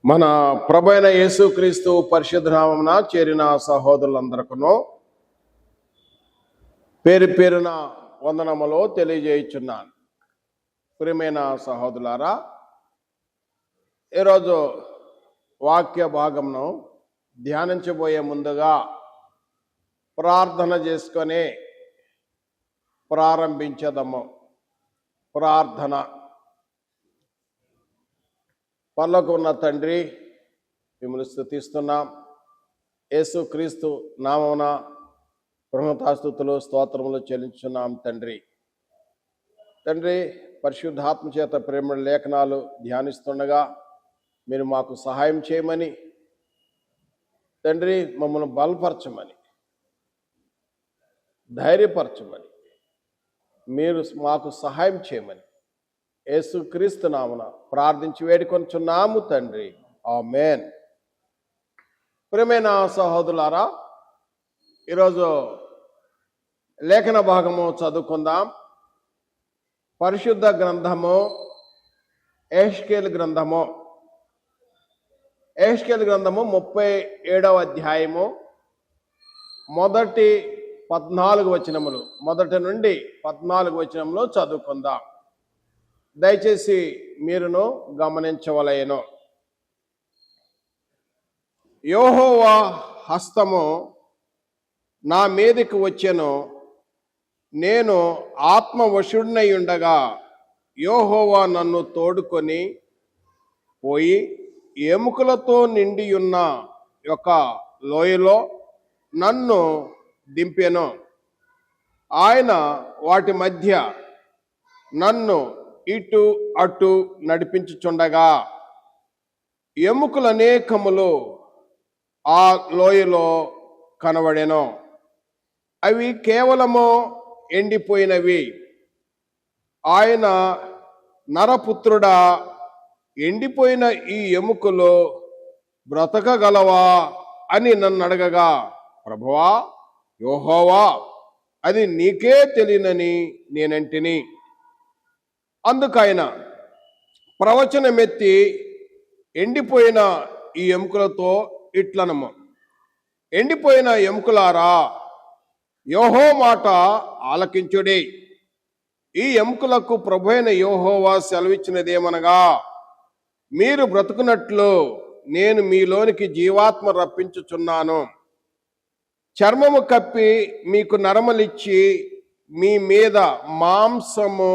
మన ప్రభు అయిన యేసుక్రీస్తు పరిశుద్ధ నామమున చేరిన సహోదరులందరికీ పేరు పేరున వందనములు తెలియజేయుచున్నాను. ప్రియమైన సహోదరులారా, ఈరోజు వాక్య భాగంను ధ్యానించబోయే ముందుగా ప్రార్థన చేసుకొని ప్రారంభించదము. ప్రార్థన. పరలోకమున ఉన్న తండ్రి, మిమ్మల్ని స్తుతిస్తున్నాం. యేసుక్రీస్తు నామమున కృతజ్ఞతాస్తుతులు స్తోత్రములు చెల్లించున్నాం తండ్రి. పరిశుద్ధాత్మ చేత ప్రేమ లేఖనాలు ధ్యానిస్తుండగా మీరు మాకు సహాయం చేయమని తండ్రి, మమ్మల్ని బలపరచమని, ధైర్యపరచమని, మీరు మాకు సహాయం చేయమని యేసుక్రీస్తు నామమున ప్రార్థించి వేడుకొనుచున్నాము తండ్రి. ఆమేన్. ప్రియమైన సహోదరులారా, ఈరోజు లేఖన భాగము చదువుకుందాం. పరిశుద్ధ గ్రంథము యెహెజ్కేలు గ్రంథము 37వ అధ్యాయము మొదటి 14 వచనములు, మొదటి నుండి 14 వచనములు చదువుకుందాం. దయచేసి మీరును గమనించవలెను. యెహోవా హస్తము నా మీదకి వచ్చెను, నేను ఆత్మవశుడినై ఉండగా యెహోవా నన్ను తోడుకొని పోయి ఎముకలతో నిండి ఉన్న ఒక లోయలో నన్ను దింపెను. ఆయన వాటి మధ్య నన్ను ఇటు అటు నడిపించుచుండగా ఎముకలు అనేకములు ఆ లోయలో కనబడెను. అవి కేవలము ఎండిపోయినవి. ఆయన, నరపుత్రుడా, ఎండిపోయిన ఈ ఎముకలు బ్రతకగలవా అని నన్ను అడగగా, ప్రభువా యెహోవా, అది నీకే తెలియనని నేనంటిని. అందుకైన ప్రవచనమెత్తి ఎండిపోయిన ఈ ఎముకలతో ఇట్లనము, ఎండిపోయిన ఎముకలారా, యెహోవా మాట ఆలకించుడి. ఈ ఎముకలకు ప్రభువైన యెహోవా సెలవిచ్చినదేమనగా, మీరు బ్రతుకున్నట్లు నేను మీలోనికి జీవాత్మ రప్పించుచున్నాను. చర్మము కప్పి మీకు నరములిచ్చి మీ మీద మాంసము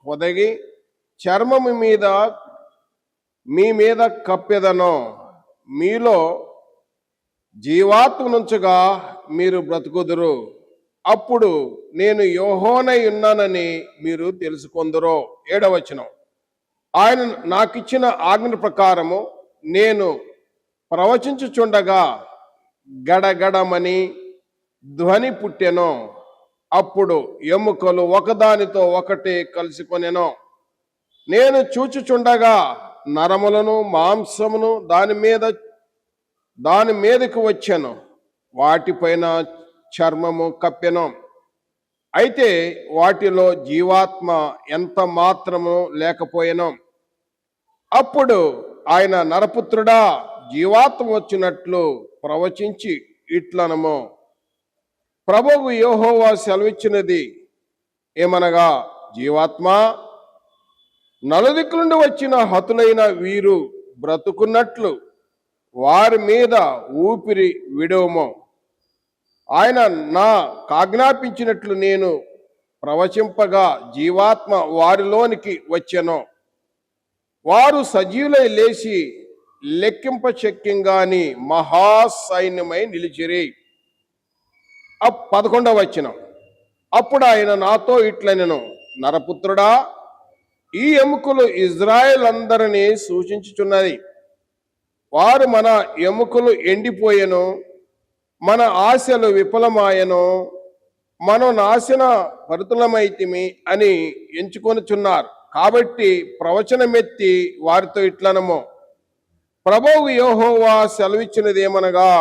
పొదగి చర్మము మీద మీ మీద కప్పెదను. మీలో జీవాత్మనుంచగా మీరు బ్రతుకుదురు. అప్పుడు నేను యెహోవానై ఉన్నానని మీరు తెలుసుకొందురు. 7వ వచనం. ఆయన నాకిచ్చిన ఆజ్ఞ ప్రకారము నేను ప్రవచించుచుండగా గడగడమని ధ్వని పుట్టెను. అప్పుడు ఎముకలు ఒకదానితో ఒకటి కలుసుకొనెను. నేను చూచుచుండగా నరములను మాంసమును దాని మీదకు వచ్చెను. వాటిపైన చర్మము కప్పెను. అయితే వాటిలో జీవాత్మ ఎంత మాత్రము లేకపోయెను. అప్పుడు ఆయన, నరపుత్రుడా, జీవాత్మ వచ్చినట్లు ప్రవచించి ఇట్లనము, ప్రభువు యెహోవా సెలవిచ్చినది ఏమనగా, జీవాత్మ, నలుదిక్కుల నుండి వచ్చిన హతులైన వీరు బ్రతుకున్నట్లు వారి మీద ఊపిరి విడవము. ఆయన నా కాజ్ఞాపించినట్లు నేను ప్రవచింపగా జీవాత్మ వారిలోనికి వచ్చెను. వారు సజీవులై లేచి లెక్కింపశక్యంగాని మహాసైన్యమై నిలిచిరి. 11వ వచనం. అప్పుడు ఆయన నాతో ఇట్లనెను, నరపుత్రుడా, ఈ ఎముకలు ఇజ్రాయేల్ అందరినీ సూచించుచున్నది. వారు, మన ఎముకలు ఎండిపోయెను, మన ఆశలు విఫలమాయను, మనం నాశన భరితులమైతిమి అని ఎంచుకొనుచున్నారు. కాబట్టి ప్రవచనమెత్తి వారితో ఇట్లనము, ప్రభువు యెహోవా సెలవిచ్చినదేమనగా,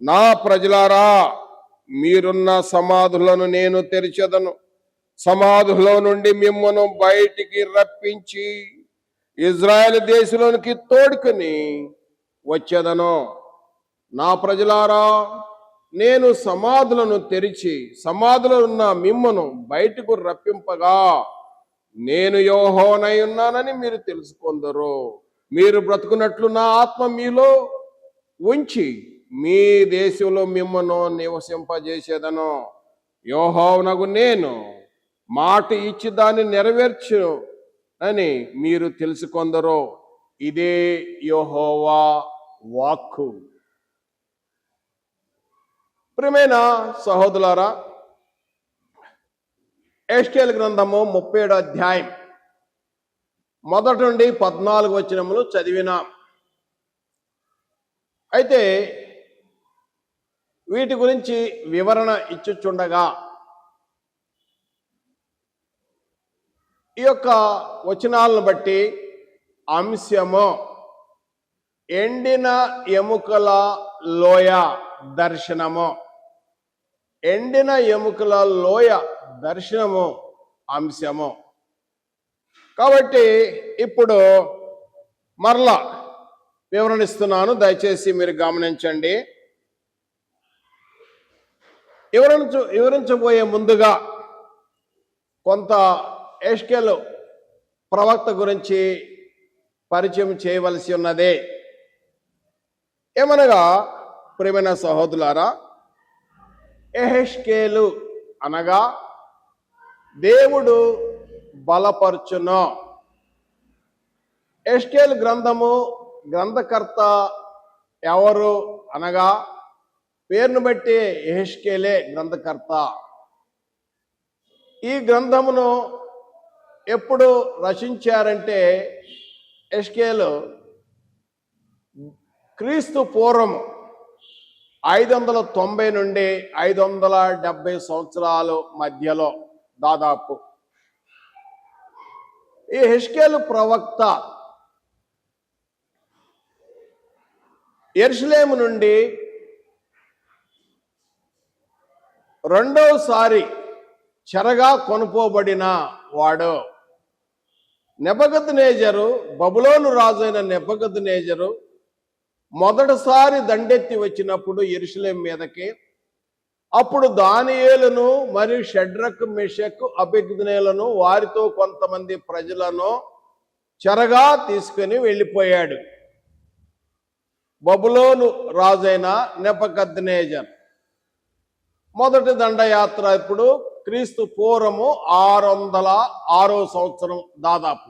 నా ప్రజలారా, మీరున్న సమాధులను నేను తెరిచెదను. సమాధులో నుండి మిమ్మను బయటికి రప్పించి ఇజ్రాయెల్ దేశంలోనికి తోడుకుని వచ్చేదను. నా ప్రజలారా, నేను సమాధులను తెరిచి సమాధులో ఉన్న మిమ్మను బయటకు రప్పింపగా నేను యెహోవానై ఉన్నానని మీరు తెలుసుకొందరు. మీరు బ్రతుకున్నట్లు నా ఆత్మ మీలో ఉంచి మీ దేశంలో మిమ్మను నివసింపజేసేదను. యెహోవానగు నేను మాట ఇచ్చి దాన్ని నెరవేర్చు అని మీరు తెలుసుకొందరు. ఇదే యెహోవా వాక్కు. ప్రియమైన సహోదరులారా, యెహెజ్కేలు గ్రంథము 37వ అధ్యాయం 1 నుండి 14 వచనములు చదివినాం. అయితే వీటి గురించి వివరణ ఇచ్చుచుండగా ఈ యొక్క వచనాలను బట్టి అంశము ఎండిన ఎముకల లోయ దర్శనము. ఎండిన ఎముకల లోయ దర్శనము అంశము. కాబట్టి ఇప్పుడు మరలా వివరణిస్తున్నాను, దయచేసి మీరు గమనించండి. వివరించబోయే ముందుగా కొంత యెహెజ్కేలు ప్రవక్త గురించి పరిచయం చేయవలసి ఉన్నది. ఏమనగా ప్రియమైన సహోదరులారా, యెహెజ్కేలు అనగా దేవుడు బలపరచును. యెహెజ్కేలు గ్రంథము గ్రంథకర్త ఎవరు అనగా పేరును బట్టి యెహెజ్కేలే గ్రంథకర్త. ఈ గ్రంథమును ఎప్పుడు రచించారంటే యెహెజ్కేలు క్రీస్తు పూర్వం 590 నుండి 570 సంవత్సరాల మధ్యలో దాదాపు ఈ యెహెజ్కేలు ప్రవక్త యెరూషలేము నుండి రెండోసారి చెరగా కొనుపోబడిన వాడు. నెబుకద్నెజరు, బబులోను రాజైన నెబుకద్నెజరు మొదటిసారి దండెత్తి వచ్చినప్పుడు యెరూషలేము మీదకి, అప్పుడు దానియేలును మరియు షడ్రక్, మెషక్, అబేద్నెగోలను వారితో కొంతమంది ప్రజలను చెరగా తీసుకుని వెళ్ళిపోయాడు బబులోను రాజైన నెబుకద్నెజరు. మొదటి దండయాత్ర ఇప్పుడు క్రీస్తు పూర్వము 606వ సంవత్సరం దాదాపు.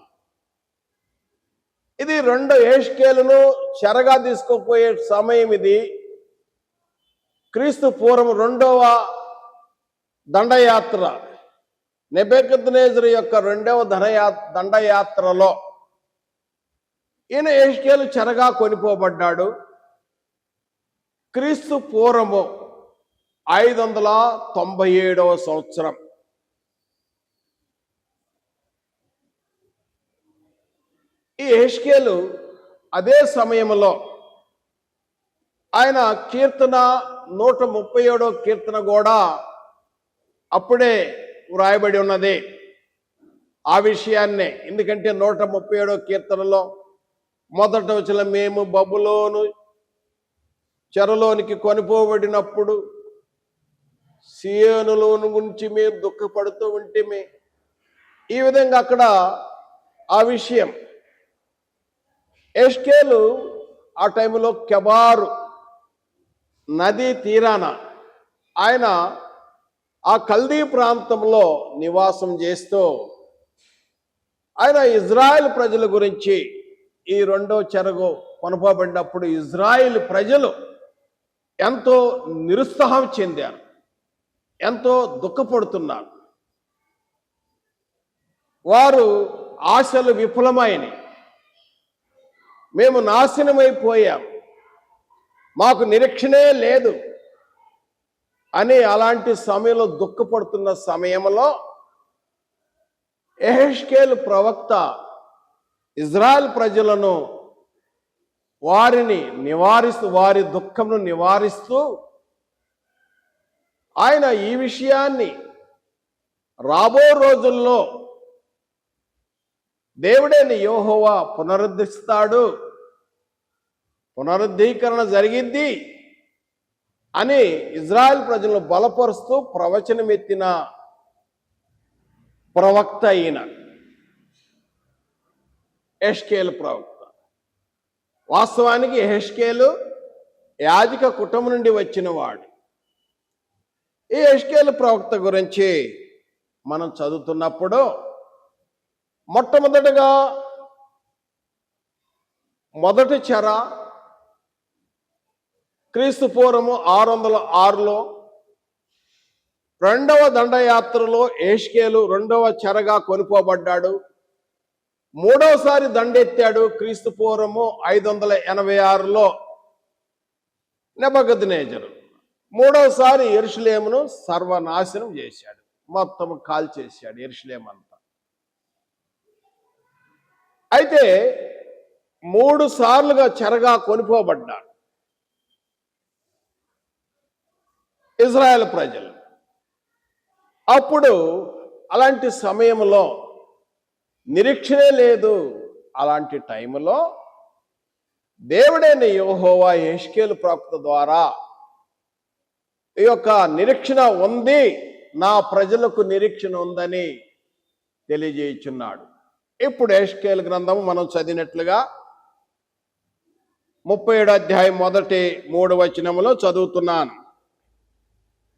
ఇది యెహెజ్కేలును చెరగా తీసుకుపోయే సమయం. ఇది క్రీస్తు పూర్వం 2వ దండయాత్ర, నెబుకద్నెజరు యొక్క 2వ దండయాత్రలో ఈయన యెహెజ్కేలు చెరగా కొనిపోబడ్డాడు. క్రీస్తు పూర్వము 597వ సంవత్సరం. ఈ యెహెజ్కేలు అదే సమయంలో ఆయన కీర్తన 137వ కీర్తన కూడా అప్పుడే వ్రాయబడి ఉన్నది ఆ విషయాన్నే. ఎందుకంటే 137వ కీర్తనలో మొదట వచ్చిన మేము బబులోను చెరలోనికి కొనిపోబడినప్పుడు సియోనులోను గురించి మేము దుఃఖపడుతూ ఉంటేమే, ఈ విధంగా అక్కడ ఆ విషయం. యెహెజ్కేలు ఆ టైంలో కెబారు నదీ తీరాన ఆయన ఆ కల్దీ ప్రాంతంలో నివాసం చేస్తూ ఆయన ఇజ్రాయెల్ ప్రజల గురించి, ఈ 2వ చెరగు కొనుపోబడినప్పుడు ఇజ్రాయెల్ ప్రజలు ఎంతో నిరుత్సాహం చెందారు, ఎంతో దుఃఖపడుతున్నారు. వారు ఆశలు విఫలమైనవి, మేము నాశనమైపోయాం, మాకు నిరీక్షణే లేదు అని అలాంటి సమయంలో దుఃఖపడుతున్న సమయంలో యెహెజ్కేలు ప్రవక్త ఇజ్రాయెల్ ప్రజలను వారిని నివారిస్తూ, వారి దుఃఖంను నివారిస్తూ ఆయన ఈ విషయాన్ని రాబో రోజుల్లో దేవుడైన యెహోవా పునరుద్ధరిస్తాడు, పునరుద్ధీకరణ జరిగింది అని ఇజ్రాయెల్ ప్రజలను బలపరుస్తూ ప్రవచనమెత్తిన ప్రవక్త అయిన యెహెజ్కేలు ప్రవక్త. వాస్తవానికి యెహెజ్కేలు యాజక కుటుంబం నుండి వచ్చిన వాడు. ఈ యెహెజ్కేలు ప్రవక్త గురించి మనం చదువుతున్నప్పుడు మొట్టమొదటిగా మొదటి చెర క్రీస్తు పూర్వము 606లో, రెండవ దండయాత్రలో యెహెజ్కేలు రెండవ చెరగా కొనుక్కోబడ్డాడు. మూడవసారి దండెత్తాడు క్రీస్తు పూర్వము 586లో నెబుకద్నెజరు. మూడవసారి యెరూషలేమును సర్వనాశనం చేశాడు, మొత్తం కాల్చేశాడు యెరూషలేము అంతా. అయితే 3 సార్లుగా చెరగా కొనుక్కోబడ్డాడు ఇజ్రాయెల్ ప్రజలు. అప్పుడు అలాంటి సమయంలో నిరీక్షణే లేదు. అలాంటి టైంలో దేవుడైన యెహోవా యెహెజ్కేలు ప్రవక్త ద్వారా ఈ యొక్క నిరీక్షణ ఉంది, నా ప్రజలకు నిరీక్షణ ఉందని తెలియజేయుచున్నాడు. ఇప్పుడు యెహెజ్కేలు గ్రంథము మనం చదివినట్లుగా 37 అధ్యాయం మొదటి 3 వచనములో చదువుతున్నాను.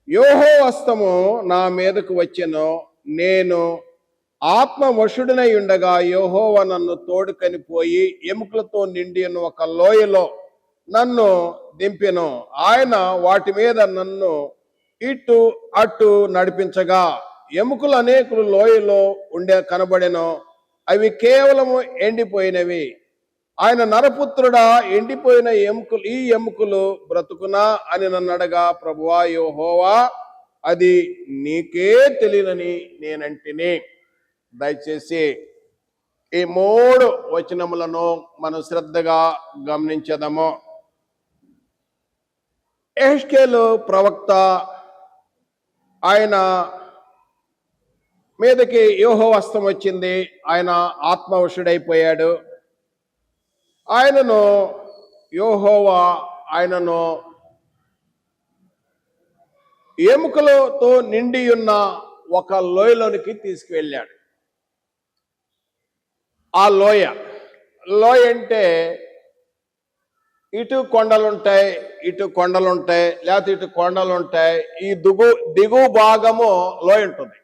యెహోవా హస్తము నా మీదకు వచ్చెను, నేను ఆత్మవశుడనై ఉండగా యెహోవా నన్ను తోడుకొని పోయి ఎముకలతో నిండి ఉన్న ఒక లోయలో నన్ను దింపెను. ఆయన వాటి మీద నన్ను ఇటు అటు నడిపించగా ఎముకలు అనేకులు లోయలో కనబడెను. అవి కేవలము ఎండిపోయినవి. ఆయన నరపుత్రుడా, ఎండిపోయిన ఈ ఎముకలు బ్రతుకునా అని నన్ను అడగా, ప్రభువా యెహోవా, అది నీకే తెలియనని నేనంటిని. దయచేసి ఈ 3 వచనములను మనం శ్రద్ధగా గమనించదము. యెహెజ్కేలు ప్రవక్త, ఆయన మీదకి యెహోవా హస్తం వచ్చింది, ఆయన ఆత్మవశుడైపోయాడు. యెహోవా ఆయనను ఎముకలతో నిండి ఉన్న ఒక లోయలోనికి తీసుకువెళ్ళాడు. ఆ లోయ అంటే ఇటు కొండలుంటాయి, ఇటు కొండలుంటాయి, లేకపోతే ఇటు కొండలుంటాయి. ఈ దిగువ భాగము లోయ ఉంటుంది.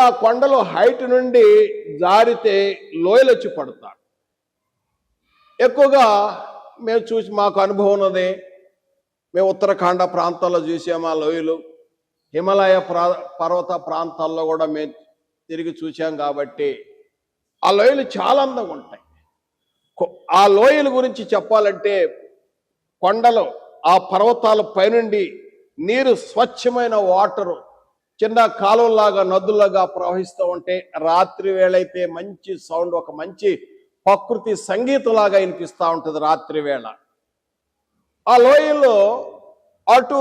ఆ కొండలు హైట్ నుండి జారితే లోయలు వచ్చి పడతాడు. ఎక్కువగా మేము చూసి మాకు అనుభవం ఉన్నది. మేము ఉత్తరాఖండ ప్రాంతాల్లో చూసాము ఆ లోయలు. హిమాలయ పర్వత ప్రాంతాల్లో కూడా మేము తిరిగి చూసాం. కాబట్టి ఆ లోయలు చాలా అందంగా ఉంటాయి. ఆ లోయల గురించి చెప్పాలంటే కొండలు, ఆ పర్వతాల పైనుండి నీరు, స్వచ్ఛమైన వాటరు చిన్న కాలువలాగా నదుల్లాగా ప్రవహిస్తూ ఉంటే రాత్రి వేళైతే మంచి సౌండ్, ఒక మంచి ప్రకృతి సంగీతంలాగా వినిపిస్తూ ఉంటుంది రాత్రి వేళ. ఆ లోయల్లో అటు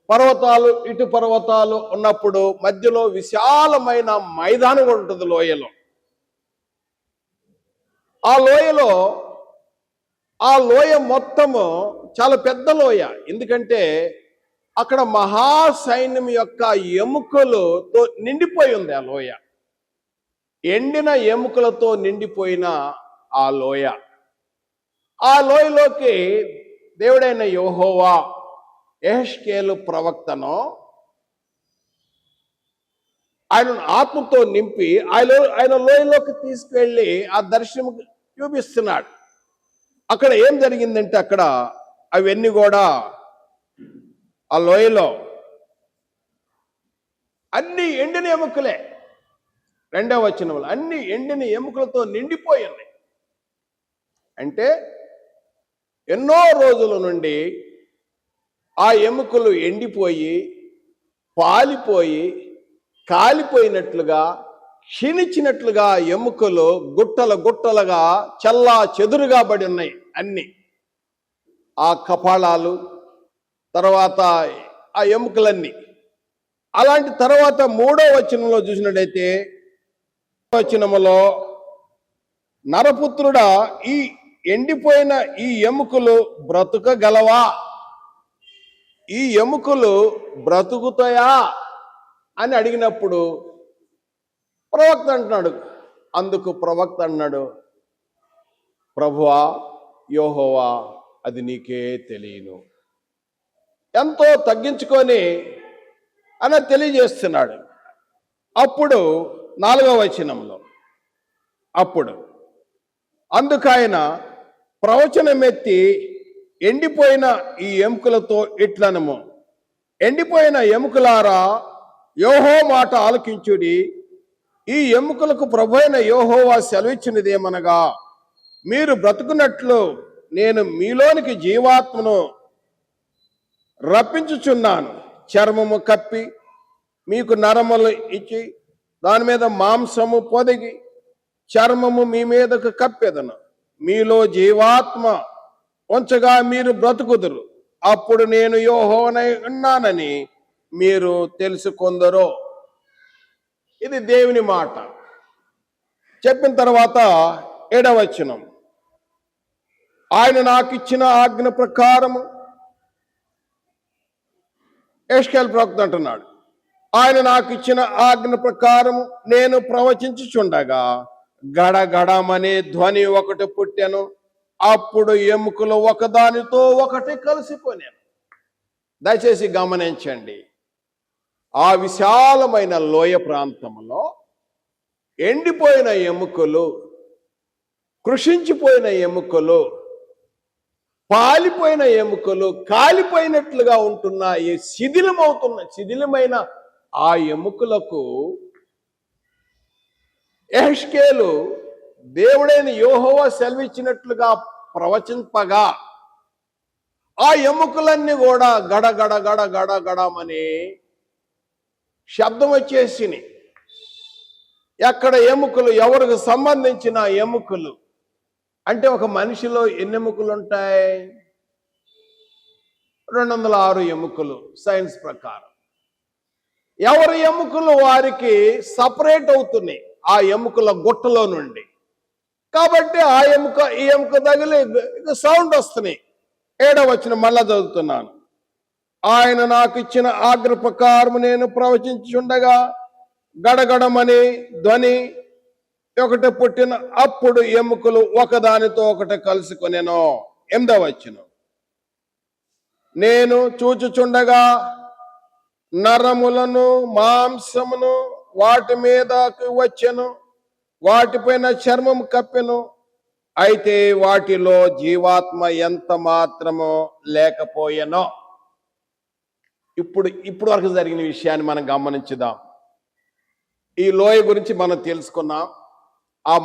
పర్వతాలు ఇటు పర్వతాలు ఉన్నప్పుడు మధ్యలో విశాలమైన మైదానం కూడా ఉంటుంది లోయలో. ఆ లోయ మొత్తము చాలా పెద్ద లోయ. ఎందుకంటే అక్కడ మహాసైన్యం యొక్క ఎముకలతో నిండిపోయి ఉంది ఆ లోయ. ఎండిన ఎముకలతో నిండిపోయిన ఆ లోయ. ఆ లోయలోకి దేవుడైన యెహోవా యెహెజ్కేలు ప్రవక్తను ఆయన ఆత్మతో నింపి ఆయన లోయలోకి తీసుకువెళ్ళి ఆ దర్శనం చూపిస్తున్నాడు. అక్కడ ఏం జరిగిందంటే అక్కడ అవన్నీ కూడా ఆ లోయలో అన్ని ఎండిన ఎముకలే. 2వ వచనంలో అన్ని ఎండిన ఎముకలతో నిండిపోయి ఉన్నాయి. అంటే ఎన్నో రోజుల నుండి ఆ ఎముకలు ఎండిపోయి, పాలిపోయి, కాలిపోయినట్లుగా, క్షీణించినట్లుగా ఎముకలు గుట్టలుగా చల్లా చెదురుగా పడి ఉన్నాయి అన్ని. ఆ కపాళాలు, తర్వాత ఆ ఎముకలన్నీ. అలాంటి తర్వాత 3వ వచనంలో చూసినట్టయితే వచనములో, నరపుత్రుడా, ఈ ఎండిపోయిన ఈ ఎముకలు బ్రతుకగలవా? ఈ ఎముకలు బ్రతుకుతాయా అని అడిగినప్పుడు ప్రవక్త అంటున్నాడు. అందుకు ప్రవక్త అన్నాడు, ప్రభువా యెహోవా, అది నీకే తెలియను. ఎంతో తగ్గించుకొని అని తెలియజేస్తున్నాడు. అప్పుడు 4వ వచనంలో, అప్పుడు అందుకు ఆయన ప్రవచనమెత్తి ఎండిపోయిన ఈ ఎముకలతో ఇట్లనము, ఎండిపోయిన ఎముకలారా, యెహోవా మాట ఆలకించుడి. ఈ ఎముకలకు ప్రభువైన యెహోవా సెలవిచ్చినదేమనగా, మీరు బ్రతుకున్నట్లు నేను మీలోనికి జీవాత్మను రప్పించుచున్నాను. చర్మము కప్పి మీకు నరములు ఇచ్చి దాని మీద మాంసము పొదిగి చర్మము మీ మీదకు కప్పెదను. మీలో జీవాత్మ ఉంచగా మీరు బ్రతుకుదురు. అప్పుడు నేను యెహోవానై ఉన్నానని మీరు తెలుసుకొందరు. ఇది దేవుని మాట. చెప్పిన తర్వాత 7వ వచనం, ఆయన నాకు ఇచ్చిన ఆజ్ఞ ప్రకారము, యెహెజ్కేలు ప్రవక్త అంటున్నాడు, ఆయన నాకు ఇచ్చిన ఆజ్ఞ ప్రకారము నేను ప్రవచించుచుండగా గడగడమనే ధ్వని ఒకటి పుట్టెను. అప్పుడు ఎముకలు ఒకదానితో ఒకటి కలిసిపోయాను. దయచేసి గమనించండి, ఆ విశాలమైన లోయ ప్రాంతంలో ఎండిపోయిన ఎముకలు, కృషించిపోయిన ఎముకలు, పాలిపోయిన ఎముకలు, కాలిపోయినట్లుగా ఉంటున్న ఈ శిథిలమైన ఆ ఎముకలకు యెహెజ్కేలు దేవుడైన యెహోవా సెలవిచ్చినట్లుగా ప్రవచింపగా ఆ ఎముకలన్నీ కూడా గడగడ గడ గడమని శబ్దం వచ్చేసినాయి. ఎక్కడ ఎముకలు, ఎవరికి సంబంధించిన ఎముకలు అంటే, ఒక మనిషిలో ఎన్ని ఎముకలు ఉంటాయి? 206 ఎముకలు సైన్స్ ప్రకారం. ఎవరి ఎముకలు వారికి సపరేట్ అవుతున్నాయి ఆ ఎముకల గుట్టలో నుండి. కాబట్టి ఆ ఎముక ఈ ఎముక తగిలి సౌండ్ వస్తున్నాయి. 7వ వచనం మళ్ళా చదువుతున్నాను. ఆయన నాకు ఇచ్చిన ఆజ్ఞ ప్రకారం నేను ప్రవచించుండగా గడగడమని ధ్వని ఒకటి పుట్టిన. అప్పుడు ఎముకలు ఒకదానితో ఒకటి కలుసుకొనెను. 8వ వచనం, నేను చూచుచుండగా నరములను మాంసమును వాటి మీదకు వచ్చెను, వాటిపైన చర్మం కప్పెను, అయితే వాటిలో జీవాత్మ ఎంత మాత్రమో లేకపోయెనో. ఇప్పుడు వరకు జరిగిన విషయాన్ని మనం గమనించుదాం. ఈ లోయ గురించి మనం తెలుసుకున్నాం. ఆ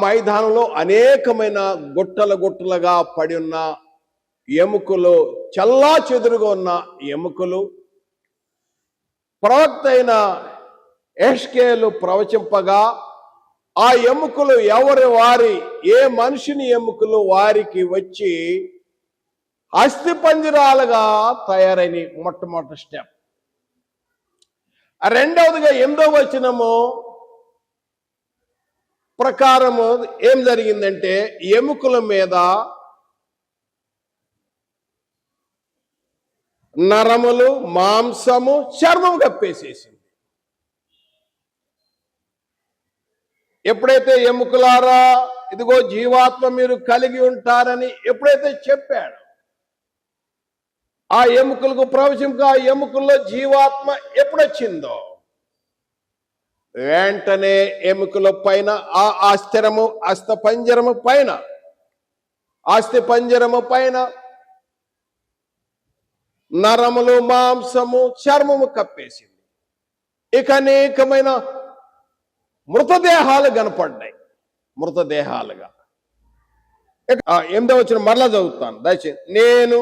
మైదానంలో అనేకమైన గుట్టలుగా పడి ఉన్న ఎముకలు, చల్లా చెదురుగా ఉన్న ఎముకలు, ప్రవక్త అయిన యెహెజ్కేలు ప్రవచింపగా ఆ ఎముకలు ఏ మనిషిని ఎముకలు వారికి వచ్చి అస్థిపంజరాలుగా తయారైన మొట్టమొదటి స్టెప్. రెండవదిగా 8వ వచనము ప్రకారము ఏం జరిగిందంటే, ఎముకల మీద నరములు, మాంసము, చర్మం కప్పేసేసింది. ఎప్పుడైతే ఎముకలారా, ఇదిగో జీవాత్మ మీరు కలిగి ఉంటారని ఎప్పుడైతే చెప్పాడు, ఆ ఎముకలకు ప్రవచింప ఆ ఎముకల్లో జీవాత్మ ఎప్పుడొచ్చిందో వెంటనే ఎముకల పైన ఆ అస్థి పంజరము పైన నరములు, మాంసము, చర్మము కప్పేసింది. ఇక అనేకమైన మృతదేహాలు కనపడ్డాయి. మృతదేహాలుగా 8వ వచనం మరలా చదువుతాను దయచేసి. నేను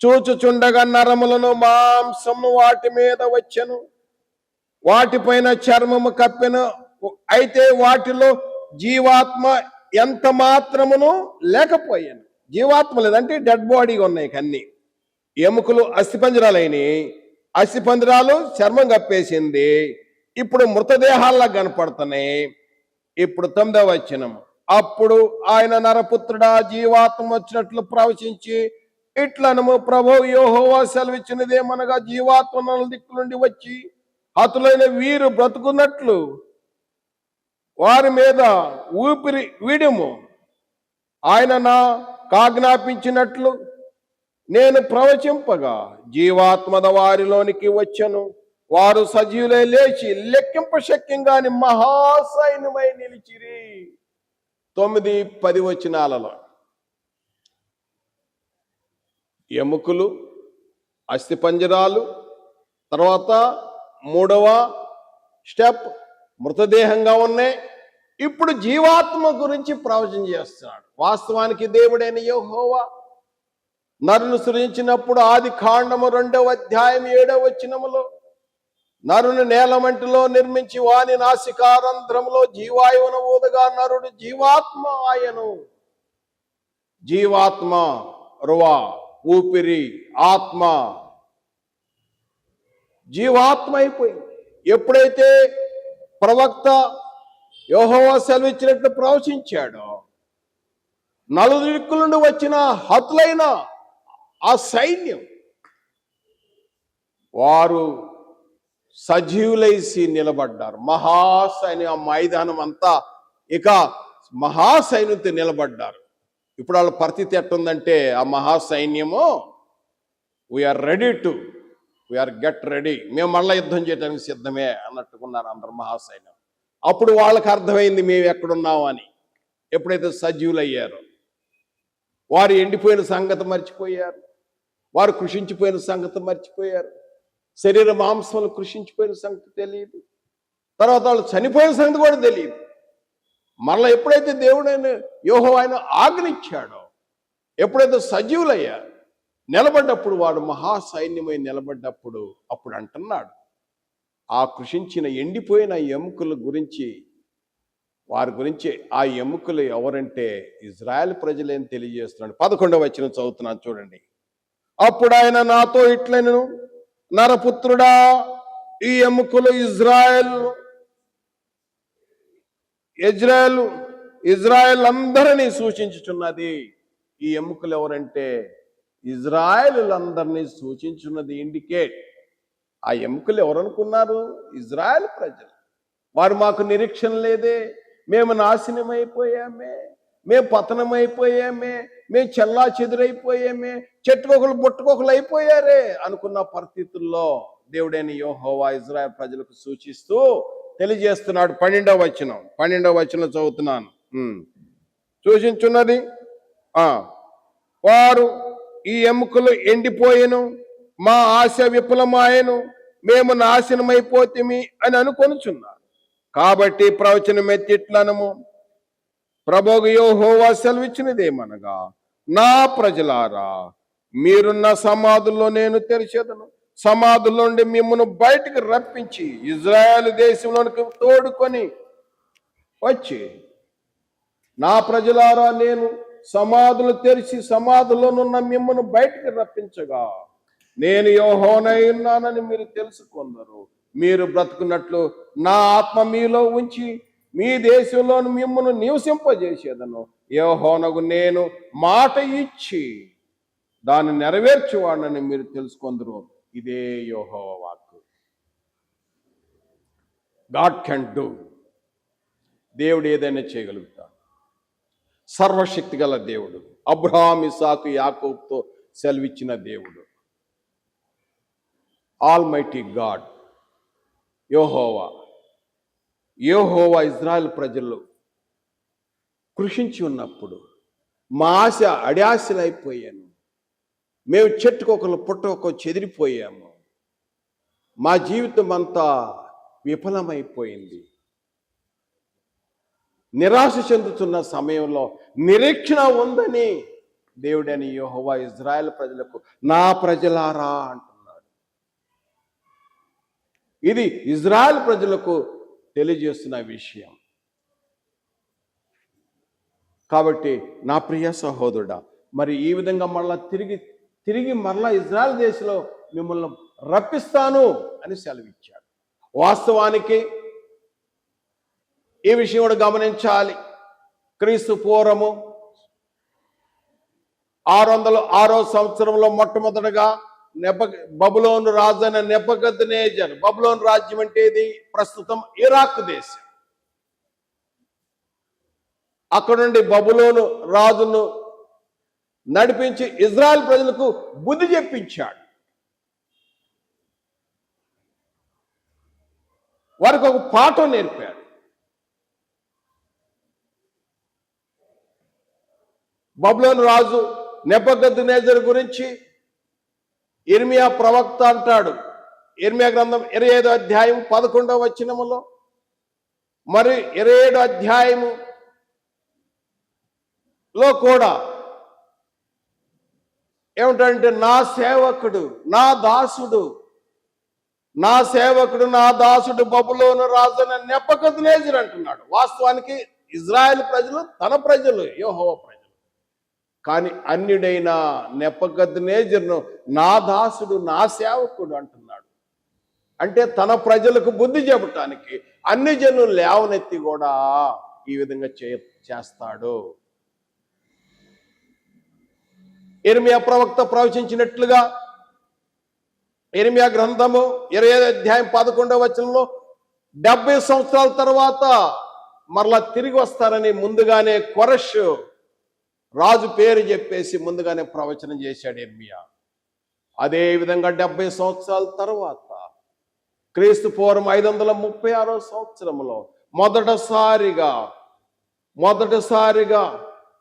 చూచుచుండగా నరములను, మాంసము వాటి మీద వచ్చెను, వాటిపైన చర్మము కప్పెను, అయితే వాటిలో జీవాత్మ ఎంత మాత్రమును లేకపోయాను. జీవాత్మ లేదంటే డెడ్ బాడీగా ఉన్నాయి. అన్ని ఎముకలు అస్థిపంజరాలైనవి, అస్థిపంజరాలు చర్మం కప్పేసింది, ఇప్పుడు మృతదేహాల్లా కనపడుతున్నాయి. ఇప్పుడు 9వ వచనం, అప్పుడు ఆయన నరపుత్రుడా జీవాత్మ వచ్చినట్లు ప్రవచించి ఇట్లనము, ప్రభువు యెహోవా సెలవిచ్చినదేమనగా, జీవాత్మ దిక్కు నుండి వచ్చి హతులైన వీరు బ్రతుకున్నట్లు వారి మీద ఊపిరి వీడము. ఆయన నా కాజ్ఞాపించినట్లు నేను ప్రవచింపగా జీవాత్మద వారిలోనికి వచ్చను. వారు సజీవులై లేచి లెక్కింప శక్యంగాని మహాసైన్యమై నిలిచిరి. 9-10 వచనాలలో ఎముకలు, అస్థిపంజరాలు, తర్వాత 3వ స్టెప్ మృతదేహంగా ఉన్నాయి. ఇప్పుడు జీవాత్మ గురించి ప్రవచన చేస్తున్నాడు. వాస్తవానికి దేవుడైన యెహోవా నరును సృజించినప్పుడు ఆది కాండము 2వ అధ్యాయం 7వ వచనములో నరుని నేలమంటిలో నిర్మించి వాని నాసికారంధ్రములో జీవాయువును ఊదగా నరుడు జీవాత్మ ఆయను. జీవాత్మ, రువా, ఊపిరి, ఆత్మ, జీవాత్మ అయిపోయింది. ఎప్పుడైతే ప్రవక్త యెహోవా సెలవిచ్చినట్లు ప్రవచించాడో, నలుదిక్కుల నుండి వచ్చిన హతులైన ఆ సైన్యం వారు సజీవులైసి నిలబడ్డారు. మహాసైన్యం, ఆ మైదానం అంతా ఇక మహాసైన్యంతో నిలబడ్డారు. ఇప్పుడు వాళ్ళ పరిస్థితి ఎట్టుందంటే, ఆ మహాసైన్యము వీఆర్ గెట్ రెడీ, మేము మళ్ళీ యుద్ధం చేయడానికి సిద్ధమే అన్నట్టుకున్నారు అందరు మహాసైన్యం. అప్పుడు వాళ్ళకి అర్థమైంది మేము ఎక్కడున్నాం అని. ఎప్పుడైతే సజీవులయ్యారో వారు ఎండిపోయిన సంగతి మర్చిపోయారు, వారు కృషించిపోయిన సంగతి మర్చిపోయారు, శరీర మాంసములు కృషించిపోయిన సంగతి తెలియదు, తర్వాత వాళ్ళు చనిపోయిన సంగతి కూడా తెలియదు. మరలా ఎప్పుడైతే దేవుడైన యెహోవా ఆయన ఆజ్ఞించాడో, ఎప్పుడైతే సజీవులయ్యారు నిలబడ్డప్పుడు, వాడు మహాసైన్యమై నిలబడ్డప్పుడు అప్పుడు అంటున్నాడు ఆ కృషించిన ఎండిపోయిన ఎముకల గురించి, వారి గురించి. ఆ ఎముకలు ఎవరంటే ఇజ్రాయెల్ ప్రజలేం తెలియజేస్తున్నాడు. 11వ వచనం చదువుతున్నాను చూడండి. అప్పుడు ఆయన నాతో ఇట్లనెను, నరపుత్రుడా, ఈ ఎముకలు ఇజ్రాయెల్ అందరినీ సూచించుచున్నది. ఈ ఎముకలు ఎవరంటే ఇజ్రాయెలందరినీ సూచించున్నది. ఇండికేట్, ఆ ఎముకలు ఎవరనుకున్నారు? ఇజ్రాయెల్ ప్రజలు. వారు మాకు నిరీక్షణ లేదే, మేము నాశనమైపోయామే, మేము పతనమైపోయామే, మేము చెల్లా చెదురైపోయామే, చెట్టుకొకలు బుట్టకొకలు అయిపోయారే అనుకున్న పరిస్థితుల్లో దేవుడైన యెహోవా ఇజ్రాయెల్ ప్రజలకు సూచిస్తూ తెలియజేస్తున్నాడు. 12వ వచనం చదువుతున్నాను. సూచించున్నది, వారు ఈ ఎముకలు ఎండిపోయెను, మా ఆశ విఫలమాయను, మేము నాశనమైపోతేమి అని అనుకొనుచున్నారు. కాబట్టి ప్రవచనం ఎత్తిట్లనము, ప్రభువు యెహోవా సెలవిచ్చినదేమనగా, నా ప్రజలారా, మీరున్న సమాధుల్లో నేను తెరిచేదను, సమాధుల నుండి మిమ్మల్ని బయటికి రప్పించి ఇజ్రాయెల్ దేశంలోనికి తోడుకొని వచ్చి, నా ప్రజలారా, నేను సమాధులు తెరిచి సమాధుల్లోనున్న మిమ్మల్ని బయటికి రప్పించగా నేను యెహోవానై ఉన్నానని మీరు తెలుసుకొందరు. మీరు బ్రతుకున్నట్లు నా ఆత్మ మీలో ఉంచి మీ దేశంలో మిమ్మల్ని నివసింపజేసేదను. యెహోవానగు నేను మాట ఇచ్చి దాన్ని నెరవేర్చువాడని మీరు తెలుసుకొందరు. ఇదే యెహోవా వాక్కు. God can do. దేవుడు ఏదైనా చేయగలుగుతాడు. సర్వశక్తి గల దేవుడు, అబ్రహాము, ఇస్సాకు, యాకోబుతో సెలవిచ్చిన దేవుడు, ఆల్మైటీ గాడ్ యెహోవా ఇజ్రాయెల్ ప్రజలు కృషించి ఉన్నప్పుడు మా ఆశ అడియాశలైపోయాను, మేము చెట్టుకొకరు పుట్టకొకరు చెదిరిపోయాము, మా జీవితం అంతా విఫలమైపోయింది, నిరాశ చెందుతున్న సమయంలో నిరీక్షణ ఉందని దేవుడని యెహోవా ఇజ్రాయెల్ ప్రజలకు నా ప్రజలారా అంటున్నాడు. ఇది ఇజ్రాయెల్ ప్రజలకు తెలియజేస్తున్న విషయం. కాబట్టి నా ప్రియ సహోదరుడా, మరి ఈ విధంగా మళ్ళా తిరిగి మరలా ఇజ్రాయెల్ దేశంలో మిమ్మల్ని రప్పిస్తాను అని సెలవిచ్చాడు. వాస్తవానికి ఈ విషయం కూడా గమనించాలి. క్రీస్తు పూర్వము 606వ సంవత్సరంలో మొట్టమొదటగా బబులోను రాజు అయిన నెబుకద్నెజరు, బబులోను రాజ్యం అంటే ఇది ప్రస్తుతం ఇరాక్ దేశం. అక్కడ నుండి బబులోను రాజును నడిపించి ఇజ్రాయెల్ ప్రజలకు బుద్ధి చెప్పించాడు. వారికి ఒక పాఠం నేర్పాడు. బబులోను రాజు నెబుకద్నెజరు గురించి ఇర్మియా ప్రవక్త అంటాడు. ఇర్మియా గ్రంథం 25వ అధ్యాయం 11వ వచనములో, మరి 27వ అధ్యాయములో కూడా ఏమిటంటే నా సేవకుడు నా దాసుడు బబులోను రాజైన నెబుకద్నెజరు అంటున్నాడు. వాస్తవానికి ఇజ్రాయెల్ ప్రజలు తన ప్రజలు, యెహోవా ప్రజలు. కానీ అన్యుడైన నెబుకద్నెజరును నా దాసుడు నా సేవకుడు అంటున్నాడు. అంటే తన ప్రజలకు బుద్ధి చెప్పటానికి అన్ని జనులు లేవనెత్తి కూడా ఈ విధంగా చేస్తాడు. ఇర్మియా ప్రవక్త ప్రవచించినట్లుగా ఇర్మియా గ్రంథము 25వ అధ్యాయం 11వ వచనంలో 70 సంవత్సరాల తర్వాత మరలా తిరిగి వస్తారని ముందుగానే కొరెష్ రాజు పేరు చెప్పేసి ముందుగానే ప్రవచనం చేశాడు ఇర్మియా. అదే విధంగా 70 సంవత్సరాల తర్వాత క్రీస్తు పూర్వం 536వ సంవత్సరంలో మొదటిసారిగా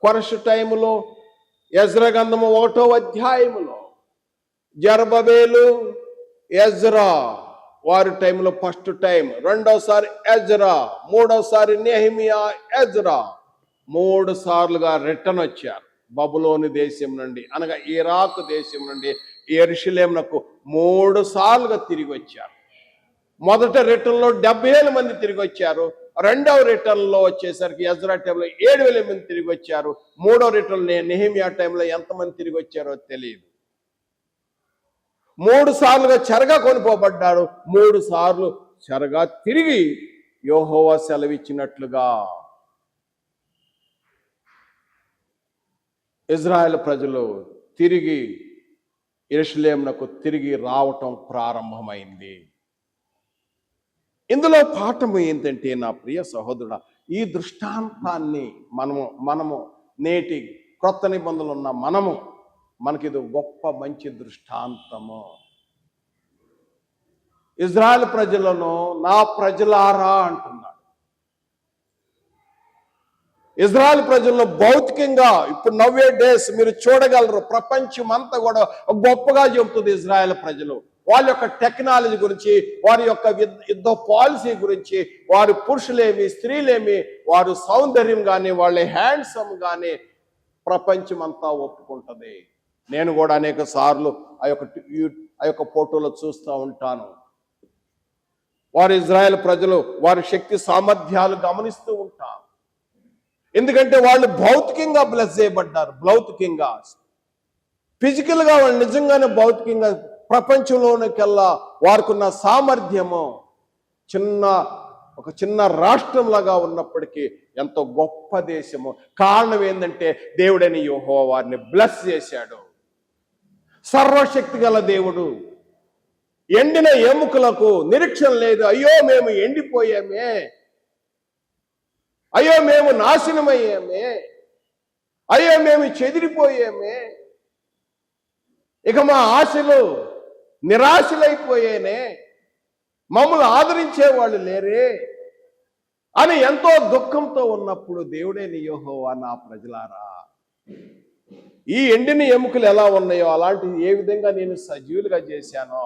కొరెష్ టైములో ఎజ్రా గ్రంథము 1వ అధ్యాయములో జెరుబ్బయలు ఎజ్రా వారి టైంలో ఫస్ట్ టైం, రెండోసారి ఎజ్రా, మూడోసారి నెహెమియా ఎజ్రా 3 సార్లుగా రిటర్న్ వచ్చారు. బబులోను దేశం నుండి అనగా ఇరాక్ దేశం నుండి యెరూషలేమునకు 3 సార్లుగా తిరిగి వచ్చారు. మొదట రిటర్న్లో 70,000 మంది తిరిగి వచ్చారు. రెండవ రిటర్న్లో వచ్చేసరికి ఎజ్రా టైంలో 7,000 మంది తిరిగి వచ్చారు. మూడో రిటర్న్ నెహెమియా టైంలో ఎంతమంది తిరిగి వచ్చారో తెలియదు. 3 సార్లుగా చెరగా కొనిపోబడ్డారు. 3 సార్లు చెరగా తిరిగి యెహోవా సెలవిచ్చినట్లుగా ఇజ్రాయెల్ ప్రజలు తిరిగి యెరూషలేమునకు తిరిగి రావటం ప్రారంభమైంది. ఇందులో పాఠము ఏంటంటే నా ప్రియ సహోదరుడా, ఈ దృష్టాంతాన్ని మనము నేటి క్రొత్త నిబంధనలు ఉన్న మనకి ఇది గొప్ప మంచి దృష్టాంతము. ఇజ్రాయెల్ ప్రజలను నా ప్రజలారా అంటున్నాడు. ఇజ్రాయెల్ ప్రజలను భౌతికంగా ఇప్పుడు నవ్వే డేస్ మీరు చూడగలరు. ప్రపంచం అంతా కూడా గొప్పగా చెబుతుంది ఇజ్రాయెల్ ప్రజలు. వాళ్ళ యొక్క టెక్నాలజీ గురించి, వారి యొక్క యుద్ధ పాలసీ గురించి, వారి పురుషులేమి స్త్రీలేమి, వారు సౌందర్యం కానీ వాళ్ళ హ్యాండ్సమ్ కానీ ప్రపంచం అంతా ఒప్పుకుంటుంది. నేను కూడా అనేక సార్లు ఆ యొక్క ఫోటోలు చూస్తూ ఉంటాను. వారు ఇజ్రాయెల్ ప్రజలు వారి శక్తి సామర్థ్యాలు గమనిస్తూ ఉంటాను. ఎందుకంటే వాళ్ళు భౌతికంగా బ్లెస్ చేయబడ్డారు. భౌతికంగా ఫిజికల్గా వాళ్ళు నిజంగానే భౌతికంగా ప్రపంచంలోనికెల్లా వారికున్న సామర్థ్యము ఒక చిన్న రాష్ట్రంలాగా ఉన్నప్పటికీ ఎంతో గొప్ప దేశము. కారణం ఏంటంటే దేవుడని యెహోవా వారిని బ్లెస్ చేశాడు. సర్వశక్తి గల దేవుడు. ఎండిన ఎముకలకు నిరీక్షణ లేదు. అయ్యో మేము ఎండిపోయామే, అయ్యో మేము నాశనమయ్యామే, అయ్యో మేము చెదిరిపోయామే, ఇక మా ఆశలు నిరాశలైపోయానే, మమ్మల్ని ఆదరించేవాళ్ళు లేరే అని ఎంతో దుఃఖంతో ఉన్నప్పుడు దేవుడైన యెహోవా నా ప్రజలారా, ఈ ఎండిన ఎముకలు ఎలా ఉన్నాయో అలాంటి ఏ విధంగా నేను సజీవులుగా చేశానో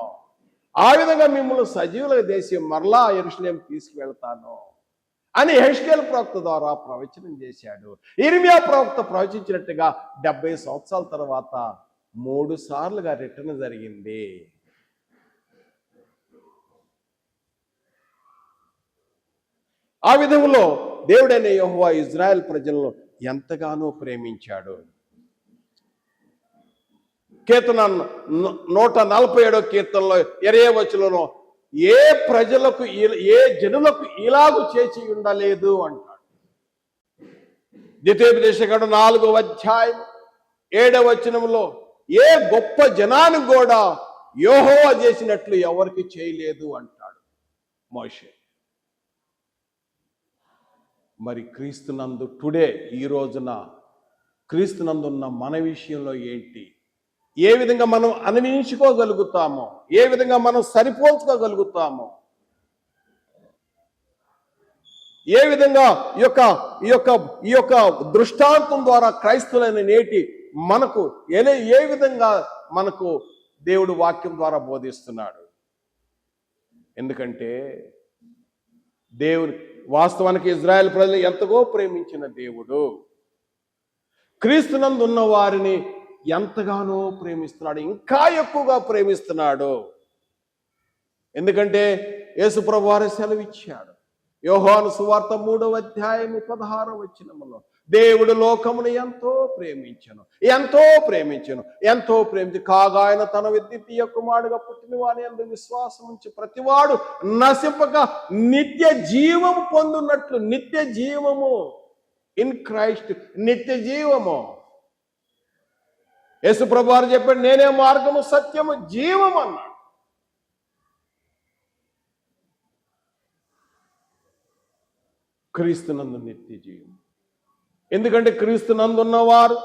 ఆ విధంగా మిమ్మల్ని సజీవులుగా చేసి మరలా యెరూషలేము తీసుకువెళ్తాను అని యెహెజ్కేలు ప్రవక్త ద్వారా ప్రవచనం చేశాడు. ఇర్మియా ప్రవక్త ప్రవచించినట్టుగా 70 సంవత్సరాల తర్వాత 3 సార్లుగా రిటర్న్ జరిగింది. ఆ విధంలో దేవుడైన యెహోవా ఇజ్రాయెల్ ప్రజలను ఎంతగానో ప్రేమించాడు. కీర్తన 147వ కీర్తనలో 20వ వచనంలో ఏ ప్రజలకు ఏ జనులకు ఇలాగు చేసి ఉండలేదు అంటాడు. ద్వితీయోపదేశకాండ 4వ అధ్యాయం 7వ వచనంలో ఏ గొప్ప జనాన్ని కూడా యెహోవా చేసినట్లు ఎవరికి చేయలేదు అంటాడు మోషే. మరి క్రీస్తునందు టుడే, ఈ రోజున క్రీస్తునందున్న మన విషయంలో ఏంటి? ఏ విధంగా మనం అన్వయించుకోగలుగుతామో, ఏ విధంగా మనం సరిపోల్చుకోగలుగుతామో, ఏ విధంగా ఈ యొక్క దృష్టాంతం ద్వారా క్రైస్తవులైన నేటి మనకు ఏ విధంగా మనకు దేవుడు వాక్యం ద్వారా బోధిస్తున్నాడు. ఎందుకంటే దేవుడు వాస్తవానికి ఇజ్రాయెల్ ప్రజలు ఎంతగో ప్రేమించిన దేవుడు క్రీస్తునందు ఉన్న వారిని ఎంతగానో ప్రేమిస్తున్నాడు, ఇంకా ఎక్కువగా ప్రేమిస్తున్నాడు. ఎందుకంటే యేసు ప్రభువు వారు సెలవిచ్చాడు. యోహాను సువార్త 3వ అధ్యాయం 16వ వచనములో దేవుడు లోకమును ఎంతో ప్రేమించి కాగా ఆయన తన ద్వితీయ కుమారుడుగా పుట్టిన వాని యందు విశ్వాసం ఉంచి ప్రతివాడు నశింపక నిత్య జీవము పొందున్నట్లు, నిత్య జీవము ఇన్ క్రైస్ట్, నిత్య జీవము. యేసు ప్రభువు వారు చెప్పాడు, నేనే మార్గము సత్యము జీవము అన్నాడు. క్రీస్తునందు నిత్య జీవం. ఎందుకంటే క్రీస్తునందు ఉన్నవారు,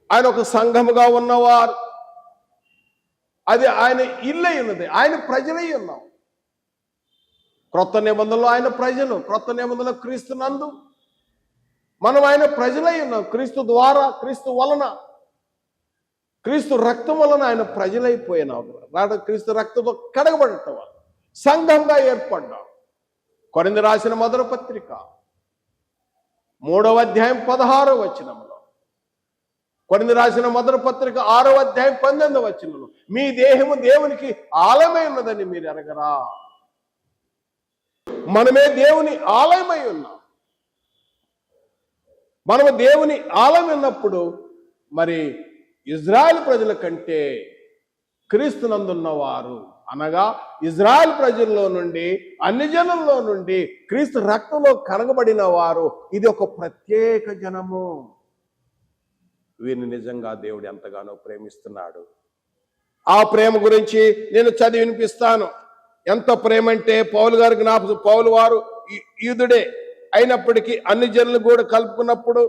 ఆయన ఒక సంఘముగా ఉన్నవారు, అది ఆయన ఇల్లై ఉన్నది, ఆయన ప్రజలై ఉన్నాం. క్రొత్త నిబంధనలో ఆయన ప్రజలు, క్రొత్త నిబంధనలో క్రీస్తునందు మనం ఆయన ప్రజలై ఉన్నాం. క్రీస్తు ద్వారా, క్రీస్తు వలన, క్రీస్తు రక్తం వలన ఆయన ప్రజలైపోయినాం. క్రీస్తు రక్తంతో కడగబడటం వల్ల సంఘంగా ఏర్పడ్డాం. కొరింథీ రాసిన మొదటి పత్రిక 3వ అధ్యాయం 16వ వచనంలో, కొరింథీ రాసిన మొదటి పత్రిక 6వ అధ్యాయం 19వ వచనంలో, మీ దేహము దేవునికి ఆలయమై ఉన్నదని మీరు ఎరగరా? మనమే దేవుని ఆలయమై ఉన్నాం. మనము దేవుని ఆలయం ఉన్నప్పుడు మరి ఇజ్రాయెల్ ప్రజల కంటే క్రీస్తునందున్న వారు, అనగా ఇజ్రాయెల్ ప్రజల్లో నుండి, అన్ని జనుల్లో నుండి క్రీస్తు రక్తంలో కడగబడిన వారు, ఇది ఒక ప్రత్యేక జనము. వీరిని నిజంగా దేవుడు ఎంతగానో ప్రేమిస్తున్నాడు. ఆ ప్రేమ గురించి నేను చదివి వినిపిస్తాను. ఎంత ప్రేమ అంటే పౌలు గారి పౌలు వారు యూదుడే అయినప్పటికీ అన్ని జనులు కూడా కలుపుకున్నప్పుడు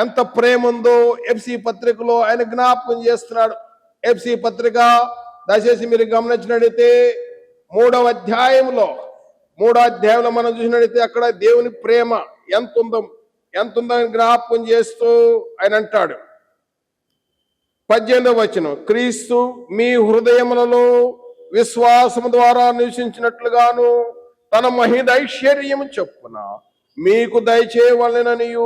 ఎంత ప్రేమ ఉందో ఎఫ్సి పత్రికలో ఆయన జ్ఞాపకం చేస్తున్నాడు. ఎఫ్సి పత్రిక దయచేసి మీరు గమనించినట్టయితే 3వ అధ్యాయంలో మనం చూసినట్టయితే అక్కడ దేవుని ప్రేమ ఎంత ఉందో జ్ఞాపకం చేస్తూ ఆయన అంటాడు. 18వ వచనం, క్రీస్తు మీ హృదయములలో విశ్వాసము ద్వారా నివసించినట్లుగాను తన మహిదైశ్వర్యము చొప్పున మీకు దయచేయవలెననియు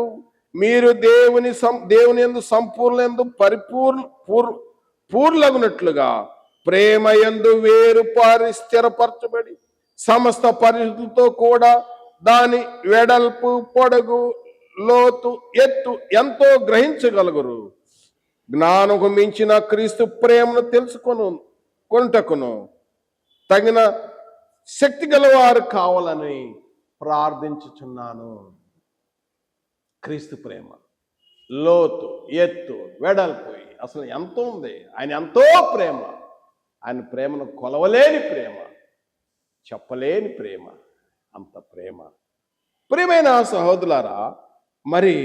మీరు దేవుని యందు సంపూర్ణందు పూర్లగునట్లుగా ప్రేమయందు వేరుపారి స్థిరపరచబడి సమస్త పరిస్థితులతో కూడా దాని వెడల్పు, పొడగు, లోతు, ఎత్తు ఎంతో గ్రహించగలుగురు. జ్ఞానకు మించిన క్రీస్తు ప్రేమను తెలుసుకొనుటకును తగిన శక్తి గలవారు కావాలని ప్రార్థించుచున్నాను. క్రీస్తు ప్రేమ లోతు, ఎత్తు, వెడల్పు అసలు ఎంతో ఉంది. ఆయన ఎంతో ప్రేమ. ఆయన ప్రేమను కొలవలేని ప్రేమ, చెప్పలేని ప్రేమ, అంత ప్రేమ. ప్రియమైన సహోదరులారా, మరి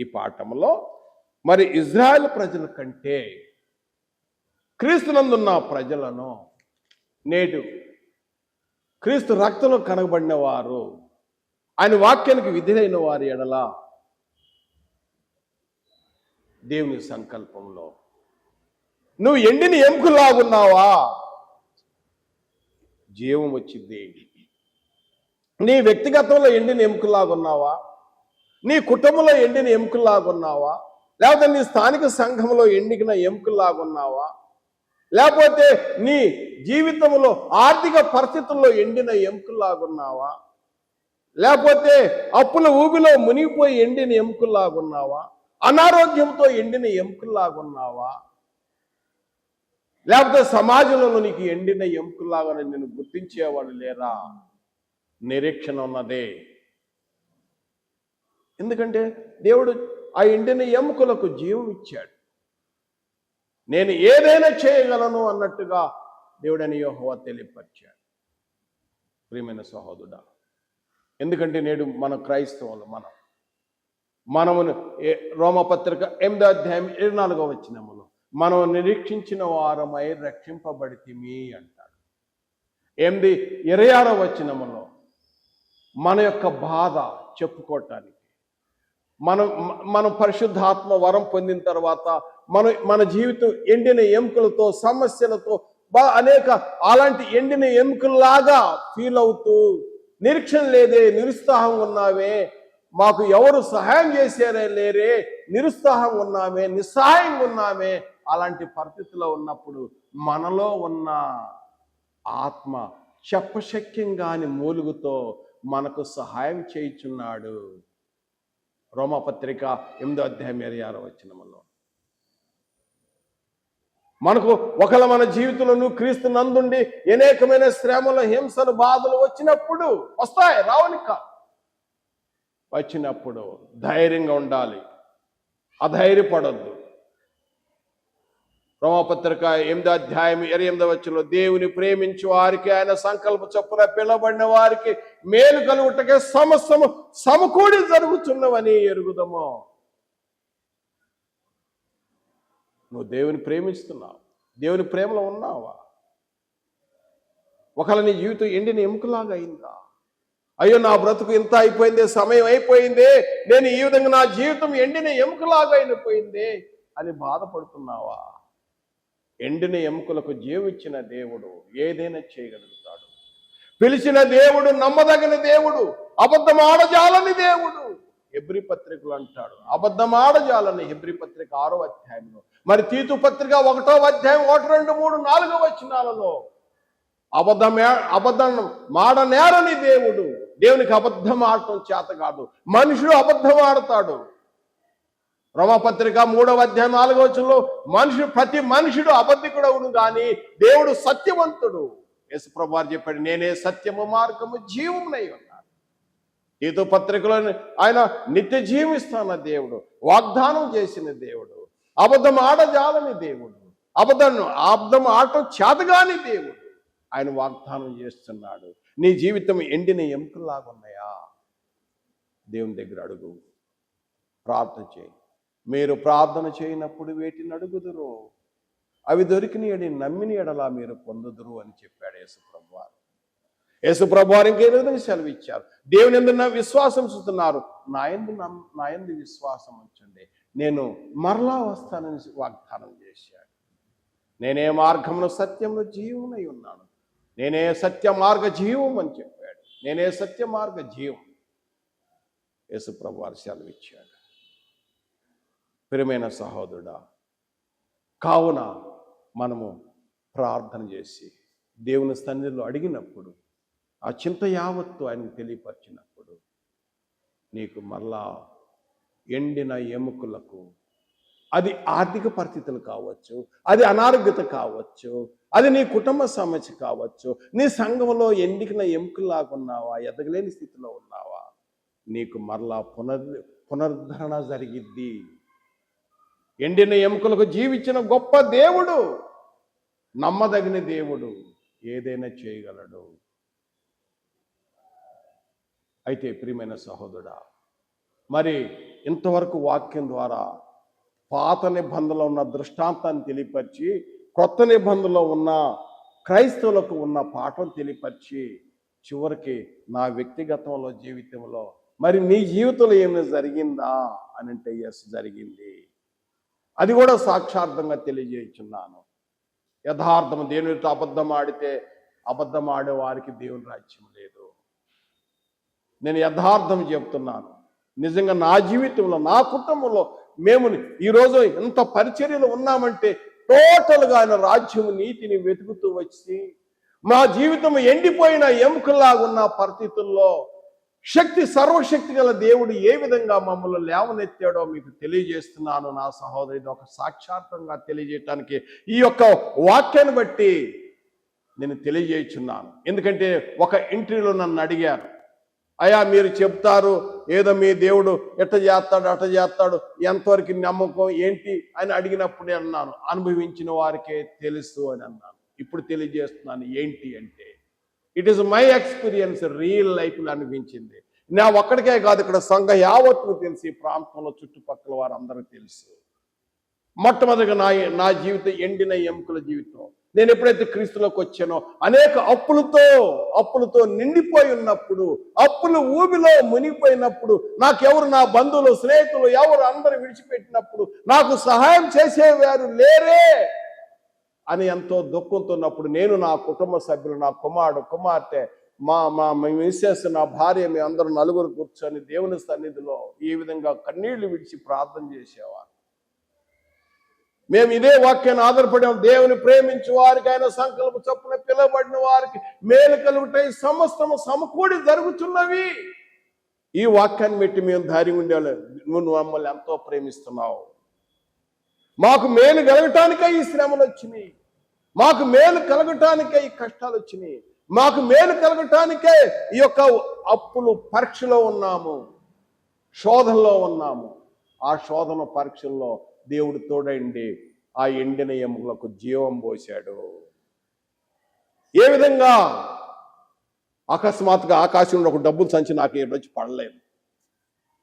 ఈ పాఠంలో మరి ఇజ్రాయెల్ ప్రజల కంటే క్రీస్తునందున్న ప్రజలను, నేడు క్రీస్తు రక్తంలో కనగబడిన వారు, ఆయన వాక్యానికి విధులైన వారి ఎడల దేవుని సంకల్పంలో నువ్వు ఎండిన ఎముకలాగున్నావా? జీవం వచ్చింది. నీ వ్యక్తిగతంలో ఎండిన ఎముకలాగున్నావా? నీ కుటుంబంలో ఎండిన ఎముకలాగున్నావా? లేకపోతే నీ స్థానిక సంఘంలో ఎండిన ఎముకలాగున్నావా? లేకపోతే నీ జీవితంలో ఆర్థిక పరిస్థితుల్లో ఎండిన ఎముకలాగున్నావా? లేకపోతే అప్పుల ఊబిలో మునిగిపోయి ఎండిన ఎముకలాగున్నావా? అనారోగ్యంతో ఎండిన ఎముకలాగున్నావా? లేకపోతే సమాజంలో నీకు ఎండిన ఎముకలాగా నేను గుర్తించేవాడు లేరా? నిరీక్షణ ఉన్నదే. ఎందుకంటే దేవుడు ఆ ఎండిన ఎముకలకు జీవం ఇచ్చాడు. నేను ఏదైనా చేయగలను అన్నట్టుగా దేవుడని యెహోవా తెలియపరిచాడు. ప్రియమైన సహోదరుడా, ఎందుకంటే నేడు మన క్రైస్తవులు మనము రోమపత్రిక 8వ అధ్యాయం 24వ వచనములో మనం నిరీక్షించిన వారమై రక్షింపబడితిమి అంటాడు. 8:26వ వచనములో మన యొక్క బాధ చెప్పుకోవటానికి మనం పరిశుద్ధాత్మ వరం పొందిన తర్వాత మన జీవితం ఎండిన ఎముకలతో సమస్యలతో అనేక అలాంటి ఎండిన ఎముకల్లాగా ఫీల్ అవుతూ నిరీక్షణ లేదే, నిరుత్సాహంగా ఉన్నావే, మాకు ఎవరు సహాయం చేశారే లేరే, నిరుత్సాహంగా ఉన్నామే, నిస్సహాయంగా ఉన్నామే, అలాంటి పరిస్థితిలో ఉన్నప్పుడు మనలో ఉన్న ఆత్మ చెప్పశక్యంగాని మూలుగుతో మనకు సహాయం చేయుచున్నాడు. రోమపత్రిక 8వ అధ్యాయం 26వ వచనములో మనకు ఒకవేళ మన జీవితంలో క్రీస్తు నందుండి అనేకమైన శ్రమలు, హింసలు, బాధలు వచ్చినప్పుడు వస్తాయి, రావనిక వచ్చినప్పుడు ధైర్యంగా ఉండాలి, అధైర్యపడద్దు. రోమపత్రిక 8వ అధ్యాయం 28వ వచనంలో దేవుని ప్రేమించు వారికి ఆయన సంకల్ప చొప్పున పిలవబడిన వారికి మేలు కలుగుటకే సమస్తము సమకూడి జరుగుతున్నవని ఎరుగుదము. నువ్వు దేవుని ప్రేమిస్తున్నావు, దేవుని ప్రేమలో ఉన్నావా? ఒకవేళ నీ జీవితం ఎండిన ఎముకలాగా అయిందా? అయ్యో నా బ్రతుకు ఇంత అయిపోయిందే, సమయం అయిపోయిందే, నేను ఈ విధంగా నా జీవితం ఎండిన ఎముకలాగా అయిపోయిందే అని బాధపడుతున్నావా? ఎండిన ఎముకలకు జీవించిన దేవుడు ఏదైనా చేయగలుగుతాడు. పిలిచిన దేవుడు నమ్మదగిన దేవుడు, అబద్ధం ఆడజాలని దేవుడు. హెబ్రీ పత్రికలు అంటాడు అబద్ధం ఆడజాలని, హెబ్రీ పత్రిక 6వ అధ్యాయంలో. మరి తీతు పత్రిక 1వ అధ్యాయం 1, 2, 3, 4 వచనాలలో అబద్ధం మాడనేరని దేవుడు. దేవునికి అబద్ధం ఆడటం చేత కాదు, మనుషుడు అబద్ధం ఆడతాడు. రోమపత్రిక 3వ అధ్యాయం 4వ వచనంలో ప్రతి మనుషుడు అబద్ధికుడు అవును కానీ దేవుడు సత్యవంతుడు. యేసుప్రభువు వారు చెప్పాడు, నేనే సత్యము మార్గము జీవమునై ఉన్నాను. తీతు పత్రికలో ఆయన నిత్య జీవిస్తాన దేవుడు, వాగ్దానం చేసిన దేవుడు, అబద్ధం ఆడజాలని దేవుడు, అబద్ధం ఆడటం చేతగాని దేవుడు. ఆయన వాగ్దానం చేస్తున్నాడు. నీ జీవితం ఎండిన ఎముకల్లాగా ఉన్నాయా? దేవుని దగ్గర అడుగు, ప్రార్థన చేయి. మీరు ప్రార్థన చేయనప్పుడు వేటిని అడుగుదురు, అవి దొరికినయని నమ్మిన ఎడలా మీరు పొందుదురు అని చెప్పాడు యేసుప్రభువు వారు. యేసుప్రభువు వారు ఇంకే విధంగా సెలవు ఇచ్చారు. దేవుని యందు నా విశ్వాసం చూస్తున్నారు, నా యందు విశ్వాసం ఉంచండి, నేను మరలా వస్తానని వాగ్దానం చేశాడు. నేనే మార్గమును సత్యమును జీవమునై ఉన్నాను, నేనే సత్య మార్గ జీవం అని చెప్పాడు. నేనే సత్య మార్గ జీవం యేసుప్రభువు వారు సెలవు ఇచ్చాడు. ప్రియమైన సహోదరుడా, కావున మనము ప్రార్థన చేసి దేవుని సన్నిధిలో అడిగినప్పుడు, ఆ చింత యావత్తు ఆయనకు తెలియపరిచినప్పుడు, నీకు మరలా ఎండిన ఎముకలకు, అది ఆర్థిక పరిస్థితులు కావచ్చు, అది అనారోగ్యత కావచ్చు, అది నీ కుటుంబ సమస్య కావచ్చు, నీ సంఘంలో ఎండిన ఎముకలాగా ఉన్నావా, ఎదగలేని స్థితిలో ఉన్నావా, నీకు మరలా పునరుద్ధరణ జరిగిద్ది. ఎండిన ఎముకలకు జీవించిన గొప్ప దేవుడు, నమ్మదగిన దేవుడు, ఏదైనా చేయగలడు. అయితే ప్రియమైన సహోదరుడా, మరి ఇంతవరకు వాక్యం ద్వారా పాత నిబంధనలో ఉన్న దృష్టాంతాన్ని తెలియపరిచి, కొత్త నిబంధనలో ఉన్న క్రైస్తవులకు ఉన్న పాఠం తెలియపరిచి, చివరికి నా వ్యక్తిగతంలో జీవితంలో మరి నీ జీవితంలో ఏమైనా జరిగిందా అని అంటే ఎస్ జరిగింది. అది కూడా సాక్షార్థంగా తెలియజేస్తున్నాను. యథార్థం దేవునితో అబద్ధం ఆడితే అబద్ధం ఆడే వారికి దేవుని రాజ్యం లేదు. నేను యథార్థం చెప్తున్నాను. నిజంగా నా జీవితంలో, నా కుటుంబంలో మేము ఈరోజు ఎంత పరిచర్యలు ఉన్నామంటే టోటల్గా ఆయన రాజ్యం నీతిని వెతుకుతూ వచ్చి, మా జీవితం ఎండిపోయిన ఎముకలాగున్న పరిస్థితుల్లో సర్వశక్తి గల దేవుడు ఏ విధంగా మమ్మల్ని లేవనెత్తాడో మీకు తెలియజేస్తున్నాను నా సహోదరి. ఇది ఒక సాక్షాత్తంగా తెలియజేయటానికి ఈ యొక్క వాక్యాన్ని బట్టి నేను తెలియజేయుచున్నాను. ఎందుకంటే ఒక ఇంటర్వ్యూలో నన్ను అడిగారు, అయ్యా మీరు చెప్తారు ఏదో మీ దేవుడు ఎట్ట చేస్తాడు అట్ట చేస్తాడు, ఎంతవరకు నమ్మకం ఏంటి అని అడిగినప్పుడు అన్నాను, అనుభవించిన వారికే తెలుసు అని అన్నాను. ఇప్పుడు తెలియజేస్తున్నాను ఏంటి అంటే, it is my experience, real లైఫ్లో అనిపించింది. నా ఒక్కడికే కాదు, ఇక్కడ సంఘ యావత్తు తెలిసి, ప్రాంతంలో చుట్టుపక్కల వారందరికీ తెలుసు. మొట్టమొదటిగా నా జీవితం ఎండిన ఎముకల జీవితం. నేను ఎప్పుడైతే క్రీస్తులోకి వచ్చానో అనేక అప్పులతో నిండిపోయి ఉన్నప్పుడు, అప్పులు ఊబిలో మునిగిపోయినప్పుడు, నాకెవరు, నా బంధువులు స్నేహితులు ఎవరు అందరూ విడిచిపెట్టినప్పుడు, నాకు సహాయం చేసేవారు లేరే అని ఎంతో దుఃఖంతో ఉన్నప్పుడు, నేను నా కుటుంబ సభ్యులు, నా కుమార్తె, మా మిస్సెస్, నా భార్య, మీ అందరూ నలుగురు కూర్చొని దేవుని సన్నిధిలో ఈ విధంగా కన్నీళ్లు విడిచి ప్రార్థన చేసేవారు. మేము ఇదే వాక్యాన్ని ఆధారపడి, దేవుని ప్రేమించి వారికి ఆయన సంకల్ప చొప్పున పిలువబడిన వారికి మేలు కలుగుతాయి, సమస్తము సమకూడి జరుగుతున్నవి. ఈ వాక్యాన్ని పెట్టి మేము ధైర్యం ఉండేవాళ్ళం. నువ్వు మమ్మల్ని ఎంతో ప్రేమిస్తున్నావు, మాకు మేలు కలగటానికే ఈ శ్రమలు వచ్చినాయి, మాకు మేలు కలగటానికే ఈ కష్టాలు వచ్చినాయి, మాకు మేలు కలగటానికే ఈ యొక్క అప్పులు పరీక్షలో ఉన్నాము, శోధనలో ఉన్నాము. ఆ శోధన పరీక్షల్లో దేవుడు తోడండి ఆ ఎండిన ఎముకలకు జీవం పోశాడు. ఏ విధంగా? అకస్మాత్తుగా ఆకాశంలో ఒక డబ్బులు సంచి నాకు వచ్చి పడలేదు.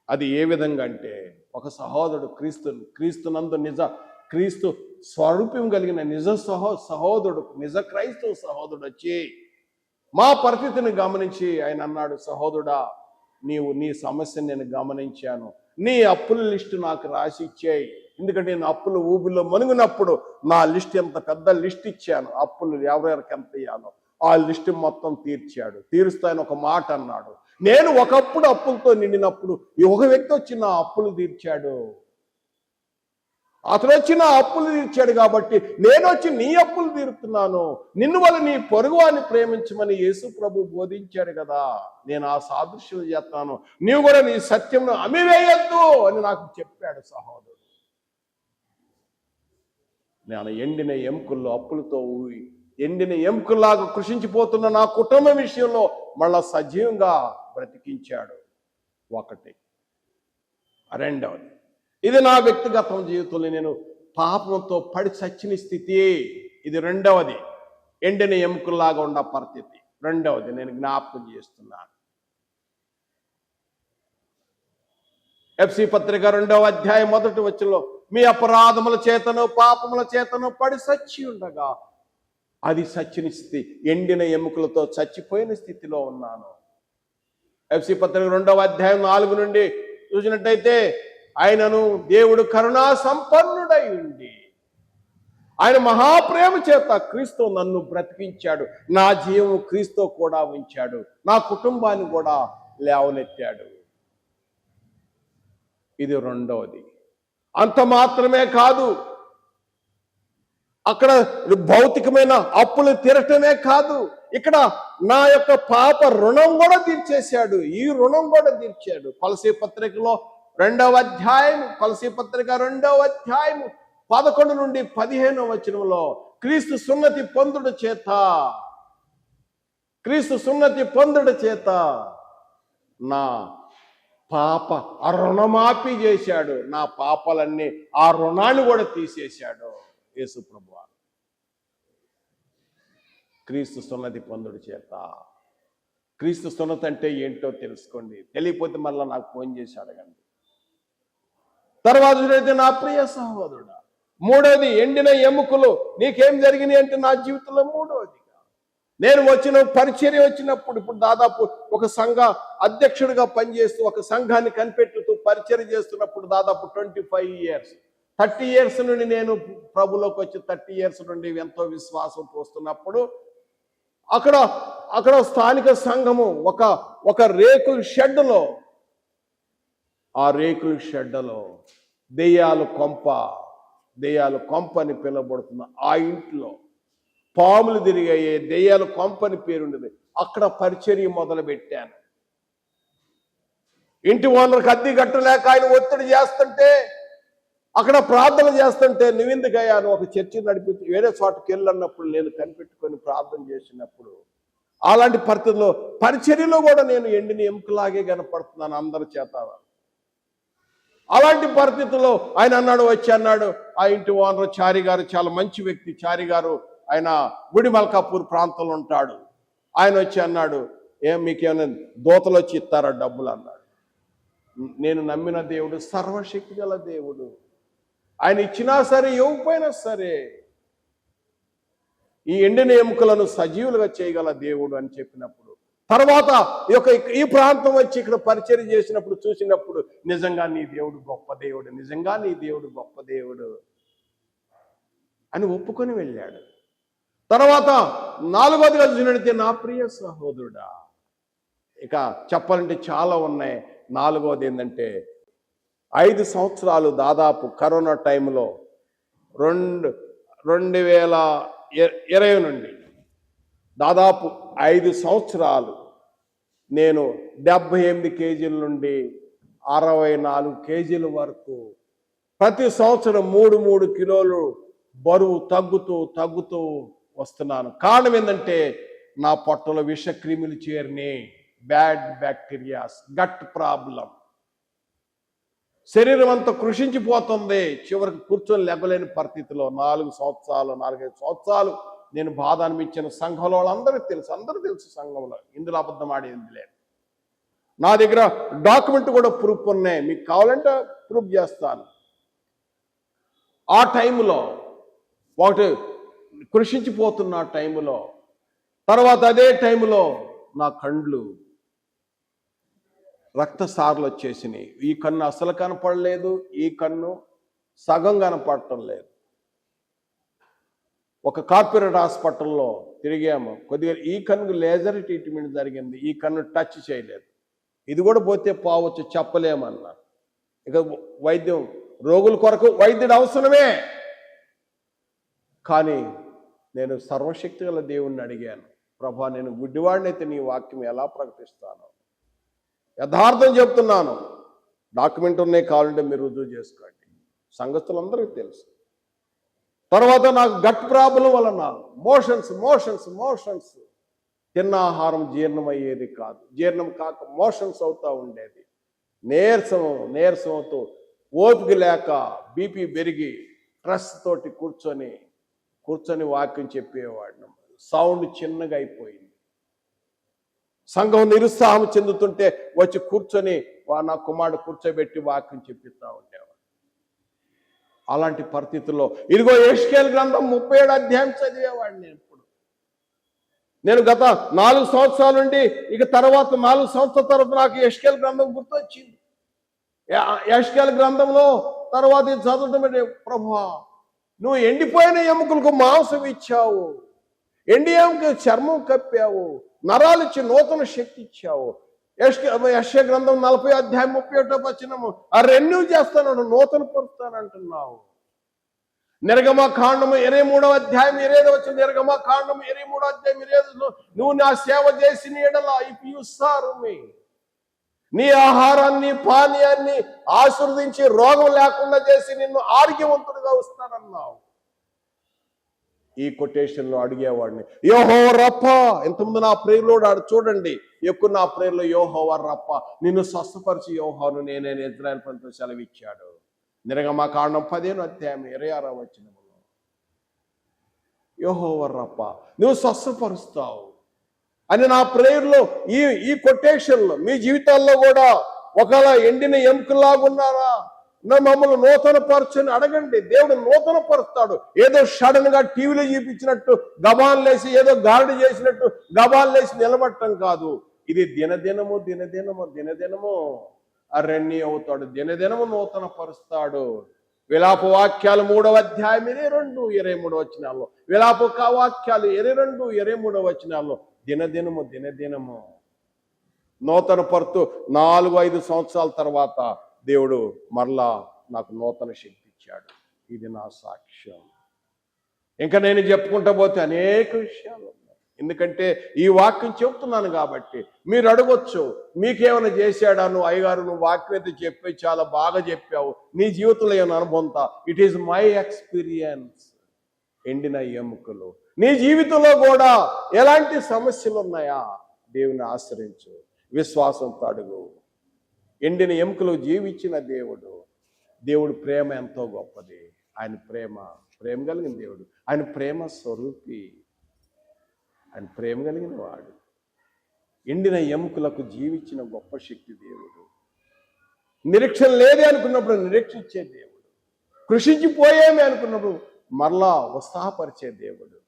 అది ఏ విధంగా అంటే, ఒక సహోదరుడు క్రీస్తునందు క్రీస్తు స్వరూపం కలిగిన సహోదరుడు, నిజ క్రైస్తవ సహోదరుడు వచ్చి మా పరిస్థితిని గమనించి ఆయన అన్నాడు, సహోదరుడా నీ సమస్యను నేను గమనించాను, నీ అప్పుల లిస్టు నాకు రాసి ఇచ్చేయి. ఎందుకంటే నేను అప్పులు ఊబిలో మునిగినప్పుడు నా లిస్ట్, ఎంత పెద్ద లిస్ట్ ఇచ్చాను, అప్పులు ఎవరెవరికి ఎంత ఇయ్యాలో ఆ లిస్ట్ మొత్తం తీరుస్తాయని ఒక మాట అన్నాడు. నేను ఒకప్పుడు అప్పులతో నిండినప్పుడు ఒక వ్యక్తి వచ్చి నా అప్పులు తీర్చాడు. అతను వచ్చి నా అప్పులు తీర్చాడు కాబట్టి నేను వచ్చి నీ అప్పులు తీరుతున్నాను. నిన్ను వల్ల నీ పొరుగువాన్ని ప్రేమించమని యేసు ప్రభు బోధించాడు కదా, నేను ఆ సాదృశ్యం చేస్తాను, నీవు కూడా నీ సత్యంను అమ్మివేయద్దు అని నాకు చెప్పాడు సహోదరుడు. నేను ఎండిన ఎముకల్లో అప్పులతో ఎండిన ఎముకల్లాగా కృషించిపోతున్న నా కుటుంబం విషయంలో మళ్ళా సజీవంగా బ్రతికించాడు. ఒకటి. రెండవది, ఇది నా వ్యక్తిగత జీవితంలో నేను పాపంతో పడి చచ్చిన స్థితి. ఇది రెండవది, ఎండిన ఎముకల్లాగా ఉన్న పరిస్థితి. రెండవది నేను జ్ఞాపకం చేస్తున్నాను. ఎఫ్సి పత్రిక 2వ అధ్యాయం 1వ వచనంలో, మీ అపరాధముల చేతను పాపముల చేతను పడి చచ్చి ఉండగా, అది చచ్చిన స్థితి, ఎండిన ఎముకలతో చచ్చిపోయిన స్థితిలో ఉన్నాను. ఎఫ్సి పత్రిక 2వ అధ్యాయం 4 నుండి చూసినట్టయితే, ఆయనను దేవుడు కరుణా సంపన్నుడై ఉండి ఆయన మహాప్రేమ చేత క్రీస్తు నన్ను బ్రతికించాడు, నా జీవం క్రీస్తు కూడా ఉంచాడు, నా కుటుంబాన్ని కూడా లేవనెత్తాడు. ఇది రెండవది. అంత మాత్రమే కాదు, అక్కడ భౌతికమైన అప్పులు తీరటమే కాదు, ఇక్కడ నా యొక్క పాప రుణం కూడా తీర్చేశాడు. ఈ రుణం కూడా తీర్చాడు. కొలసీ పత్రికలో 2వ అధ్యాయం, కొలసీ పత్రిక 2వ అధ్యాయం 11 నుండి 15వ వచనంలో, క్రీస్తు సున్నతి పొందుట చేత నా పాప రుణమాఫీ చేశాడు. నా పాపాలన్నీ, ఆ రుణాన్ని కూడా తీసేశాడు యేసు ప్రభువు. క్రీస్తు సున్నతి పొందుడు చేత. క్రీస్తు సున్నతి అంటే ఏంటో తెలుసుకోండి. తెలియకపోతే మళ్ళీ నాకు ఫోన్ చేసి అడగండి. తర్వాత అయితే, నా ప్రియ సహోదరుడా, మూడోది, ఎండిన ఎముకలు నీకేం జరిగినాయి అంటే, నా జీవితంలో మూడోదిగా నేను పరిచర్య వచ్చినప్పుడు, ఇప్పుడు దాదాపు ఒక సంఘ అధ్యక్షుడిగా పనిచేస్తూ ఒక సంఘాన్ని కనిపెట్టుతూ పరిచర్య చేస్తున్నప్పుడు దాదాపు 25 years 30 years నుండి నేను ప్రభులోకి వచ్చి 30 years నుండి ఎంతో విశ్వాసం పోస్తున్నప్పుడు అక్కడ స్థానిక సంఘము ఒక రేకుల షెడ్లో, ఆ రేకుల షెడ్లో దెయ్యాలు కొంప అని పిలువబడుతున్న ఆ ఇంట్లో పాములు తిరిగాయే దెయ్యాలు కొంపని పేరుండేది. అక్కడ పరిచర్య మొదలు పెట్టాను. ఇంటి ఓనర్కి అద్దె కట్టలేక ఆయన ఒత్తిడి చేస్తుంటే, అక్కడ ప్రార్థన చేస్తుంటే, నువ్వెందుకయ్యా నువ్వు ఒక చర్చి నడిపి వేరే చోటకి వెళ్ళన్నప్పుడు నేను కనిపెట్టుకొని ప్రార్థన చేసినప్పుడు, అలాంటి పరిస్థితుల్లో పరిచర్యలో కూడా నేను ఎండిన ఎముకలాగే కనపడుతున్నాను అందరి చేత. అలాంటి పరిస్థితుల్లో ఆయన అన్నాడు, వచ్చి అన్నాడు, ఆ ఇంటి ఓనర్ చారి గారు చాలా మంచి వ్యక్తి, చారి గారు ఆయన గుడిమల్కాపూర్ ప్రాంతంలో ఉంటాడు. ఆయన వచ్చి అన్నాడు, మీకేమైనా దోతలు వచ్చి ఇస్తారా డబ్బులు అన్నాడు. నేను నమ్మిన దేవుడు సర్వశక్తి గల దేవుడు, ఆయన ఇచ్చినా సరే ఇవ్వకపోయినా సరే ఈ ఎండిన ఎముకలను సజీవులుగా చేయగల దేవుడు అని చెప్పినప్పుడు, తర్వాత ఈ ప్రాంతం వచ్చి ఇక్కడ పరిచర్య చేసినప్పుడు చూసినప్పుడు, నిజంగా నీ దేవుడు గొప్ప దేవుడు, నిజంగా నీ దేవుడు గొప్ప దేవుడు అని ఒప్పుకొని వెళ్ళాడు. తర్వాత 4వదిగా చూసినట్లయితే, నా ప్రియ సహోదరుడా, ఇక చెప్పాలంటే చాలా ఉన్నాయి. 4వది ఏంటంటే, 5 సంవత్సరాలు దాదాపు కరోనా టైంలో 2020 నుండి దాదాపు 5 సంవత్సరాలు నేను 78 కేజీల నుండి 64 కేజీల వరకు ప్రతి సంవత్సరం 3 కిలోలు బరువు తగ్గుతూ వస్తున్నాను. కారణం ఏంటంటే, నా పొట్టలో విషక్రిములు చేరిని, బ్యాడ్ బ్యాక్టీరియాస్, గట్ ప్రాబ్లం, శరీరం అంతా కృషించిపోతుంది. చివరికి కూర్చొని లెగ్గలేని పరిస్థితిలో 4 సంవత్సరాలు 4-5 సంవత్సరాలు నేను బాధ అనిపించిన సంఘంలో వాళ్ళందరికీ తెలుసు, అందరూ తెలుసు సంఘంలో, ఇందులో అబద్ధం ఆడేది లేదు. నా దగ్గర డాక్యుమెంట్ కూడా ప్రూఫ్ ఉన్నాయి, మీకు కావాలంటే ప్రూఫ్ చేస్తాను. ఆ టైంలో ఒకటి కృషించిపోతున్న టైంలో, తర్వాత అదే టైంలో నా కండ్లు రక్తసార్లు వచ్చేసినాయి. ఈ కన్ను అసలు కనపడలేదు, ఈ కన్ను సగం కనపడటం లేదు. ఒక కార్పొరేట్ హాస్పిటల్లో తిరిగాము, కొద్దిగా ఈ కన్నుకు లేజర్ ట్రీట్మెంట్ జరిగింది, ఈ కన్ను టచ్ చేయలేదు, ఇది కూడా పోతే పోవచ్చు చెప్పలేమన్నారు. ఇక వైద్యం, రోగుల కొరకు వైద్యుడు అవసరమే, కానీ నేను సర్వశక్తి గల దేవుణ్ణి అడిగాను, ప్రభా నేను గుడ్డివాడినైతే నీ వాక్యం ఎలా ప్రకటిస్తాను? యథార్థం చెప్తున్నాను, డాక్యుమెంట్ ఉన్నాయి, కావాలంటే మీరు రుజువు చేసుకోండి, సంఘస్థులందరికీ తెలుసు. తర్వాత నాకు గట్ ప్రాబ్లం వలన మోషన్స్ తిన్న ఆహారం జీర్ణం అయ్యేది కాదు, జీర్ణం కాక మోషన్స్ అవుతూ ఉండేది. నీరసం అవుతూ ఓపిక లేక బీపీ పెరిగి స్ట్రెస్ తోటి కూర్చొని వాక్యం చెప్పేవాడిని. సౌండ్ చిన్నగా అయిపోయింది. సంఘం నిరుత్సాహం చెందుతుంటే వచ్చి కూర్చొని నా కుమారుడు కూర్చోబెట్టి వాక్యం చెప్పిస్తా ఉండేవాడు. అలాంటి పరిస్థితుల్లో ఇదిగో యెహెజ్కేలు గ్రంథం 37 అధ్యాయం చదివేవాడిని. నేను గత 4 సంవత్సరాల నుండి ఇక తర్వాత 4 సంవత్సరాల తర్వాత నాకు యెహెజ్కేలు గ్రంథం గుర్తొచ్చింది. యెహెజ్కేలు గ్రంథంలో తర్వాత చదవటం, ప్రభువా నువ్వు ఎండిపోయిన ఎముకలకు మాంసం ఇచ్చావు, ఎండి ఎముకలకు చర్మం కప్పావు, నరాలు ఇచ్చి నూతన శక్తి ఇచ్చావు. యెషయా గ్రంథం 40 అధ్యాయం 31వ వచనము, రెన్యూ చేస్తాను, నూతన పరుస్తానంటున్నావు. నిర్గమకాండము 23వ అధ్యాయం 25వ వచనం, నిర్గమకాండము 23వ అధ్యాయం 25లో, నువ్వు నా సేవ చేసిన ఎడల, ఇఫ్ యు సర్వ్ మీ, నీ ఆహారాన్ని పానీయాన్ని ఆశీర్వదించి రోగం లేకుండా చేసి నిన్ను ఆరోగ్యవంతుడిగా వస్తానన్నావు. ఈ కొటేషన్లో అడిగేవాడిని, యెహోవా రప్పా. ఇంతకుముందు నా ప్రేయర్లో చూడండి, ఎక్కువ నా ప్రేయర్లో యెహోవా రప్పా, నిన్ను స్వస్థపరిచి యెహోవాను నేనే ఇశ్రాయేలు ప్రజలకు సెలవిచ్చాడు. నిర్గమకాండం 15వ అధ్యాయం 26వ వచనంలో, యెహోవా రప్పా, నువ్వు స్వస్థపరుస్తావు అని నా ప్రేయర్లో ఈ కొటేషన్లో మీ జీవితాల్లో కూడా ఒకవేళ ఎండిన ఎముకలాగున్నారా, మమ్మల్ని నూతన పరచని అడగండి. దేవుడు నూతన పరుస్తాడు. ఏదో సడన్ గా టీవీలో చూపించినట్టు గబాన్ లేసి, ఏదో గారడి చేసినట్టు గబాన్ లేసి నిలబడటం కాదు. ఇది దినదినము రెన్యూ అవుతాడు, దినదినము నూతన పరుస్తాడు. విలాప వాక్యాలు 3వ అధ్యాయం 22, 23 వచనాల్లో, విలాప వాక్యాలు 22, 23 వచనాల్లో దినదినము నూతన పరుతూ 4-5 సంవత్సరాల తర్వాత దేవుడు మరలా నాకు నూతన శక్తి ఇచ్చాడు. ఇది నా సాక్ష్యం. ఇంకా నేను చెప్పుకుంటా పోతే అనేక విషయాలు ఉన్నాయి. ఎందుకంటే ఈ వాక్యం చెప్తున్నాను కాబట్టి. మీరు అడగొచ్చు, మీకేమైనా చేశాడా? నువ్వు అయ్యగారు, నువ్వు వాక్యం అయితే చెప్పి చాలా బాగా చెప్పావు, నీ జీవితంలో ఏమైనా అనుభవంతా? It is my experience. ఎండిన ఎముకలు. నీ జీవితంలో కూడా ఎలాంటి సమస్యలు ఉన్నాయా? దేవుని ఆశ్రయించు, విశ్వాసంతో అడుగు. ఎండిన ఎముకలు జీవించిన దేవుడు ప్రేమ ఎంతో గొప్పది. ఆయన ప్రేమ కలిగిన దేవుడు. ఆయన ప్రేమ స్వరూపి. ఆయన ప్రేమ కలిగిన వాడు. ఎండిన ఎముకలకు జీవించిన గొప్ప శక్తి దేవుడు. నిరీక్షణ లేదే అనుకున్నప్పుడు నిరీక్షించే దేవుడు. కృషించిపోయేమి అనుకున్నప్పుడు మరలా ఉత్సాహపరిచే దేవుడు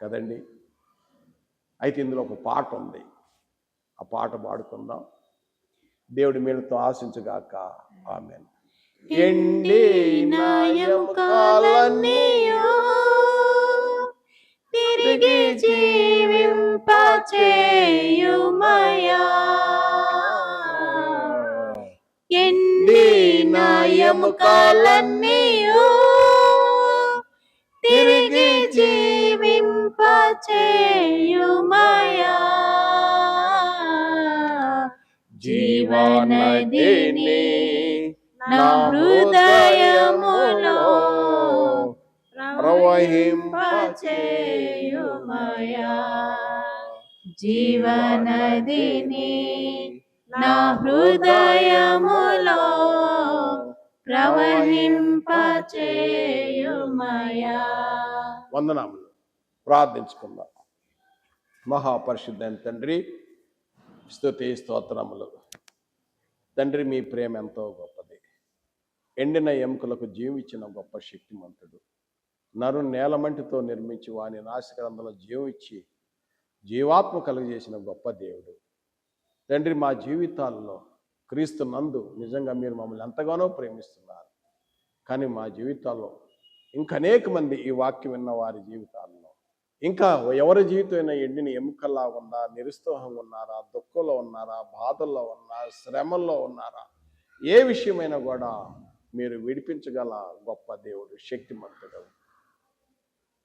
కదండి. అయితే ఇందులో ఒక పాట ఉంది, ఆ పాట పాడుకుందాం. దేవుడి మేలుతో ఆశించుగాక. ఆమేన్. ఎండిన ఎముకలన్నీయు తిరిగి జీవింపచేయుమయా. ఎండిన ఎముకలన్నీయు తిరిగి జీవింపచేయుమయా. జీవనదిని నా హృదయములో ప్రవహింపచేయుమయా. జీవనదిని నా హృదయములో ప్రవహింపచేయుమయా. వందనములు. ప్రార్థించుకుందాం. మహాపరిశుద్ధైన తండ్రి, స్తుతి స్తోత్రములు. తండ్రి, మీ ప్రేమ ఎంతో గొప్పది. ఎండిన ఎముకలకు జీవించిన గొప్ప శక్తిమంతుడు. నరు నేలమంటితో నిర్మించి వాని నాసికారంలో జీవించి జీవాత్మ కలుగజేసిన గొప్ప దేవుడు. తండ్రి, మా జీవితాల్లో క్రీస్తు నందు నిజంగా మీరు మమ్మల్ని ఎంతగానో ప్రేమిస్తున్నారు. కానీ మా జీవితాల్లో ఇంకా అనేక మంది ఈ వాక్యం విన్న వారి జీవితాల్లో ఇంకా ఎవరి జీవితమైనా ఎండిన ఎముకల్లా ఉందా, నిరుత్సాహంగా ఉన్నారా, దుఃఖంలో ఉన్నారా, బాధల్లో ఉన్నారా, శ్రమల్లో ఉన్నారా, ఏ విషయమైనా కూడా మీరు విడిపించగల గొప్ప దేవుడు, శక్తిమంతుడు.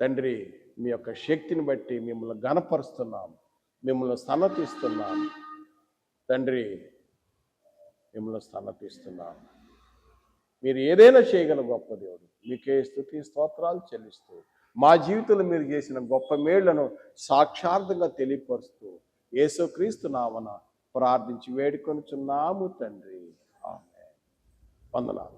తండ్రి, మీ యొక్క శక్తిని బట్టి మిమ్మల్ని ఘనపరుస్తున్నాం, మిమ్మల్ని స్తన్నతిస్తున్నాం. తండ్రి, మిమ్మల్ని స్తన్నతిస్తున్నాం. మీరు ఏదైనా చేయగల గొప్ప దేవుడు. మీకే స్తుతి స్తోత్రాలు చెల్లిస్తూ మా జీవితంలో మీరు చేసిన గొప్ప మేళ్లను సాక్షార్థంగా తెలియపరుస్తూ యేసుక్రీస్తు నామమున ప్రార్థించి వేడుకొనుచున్నాము తండ్రి. ఆమేన్. వందనాలు.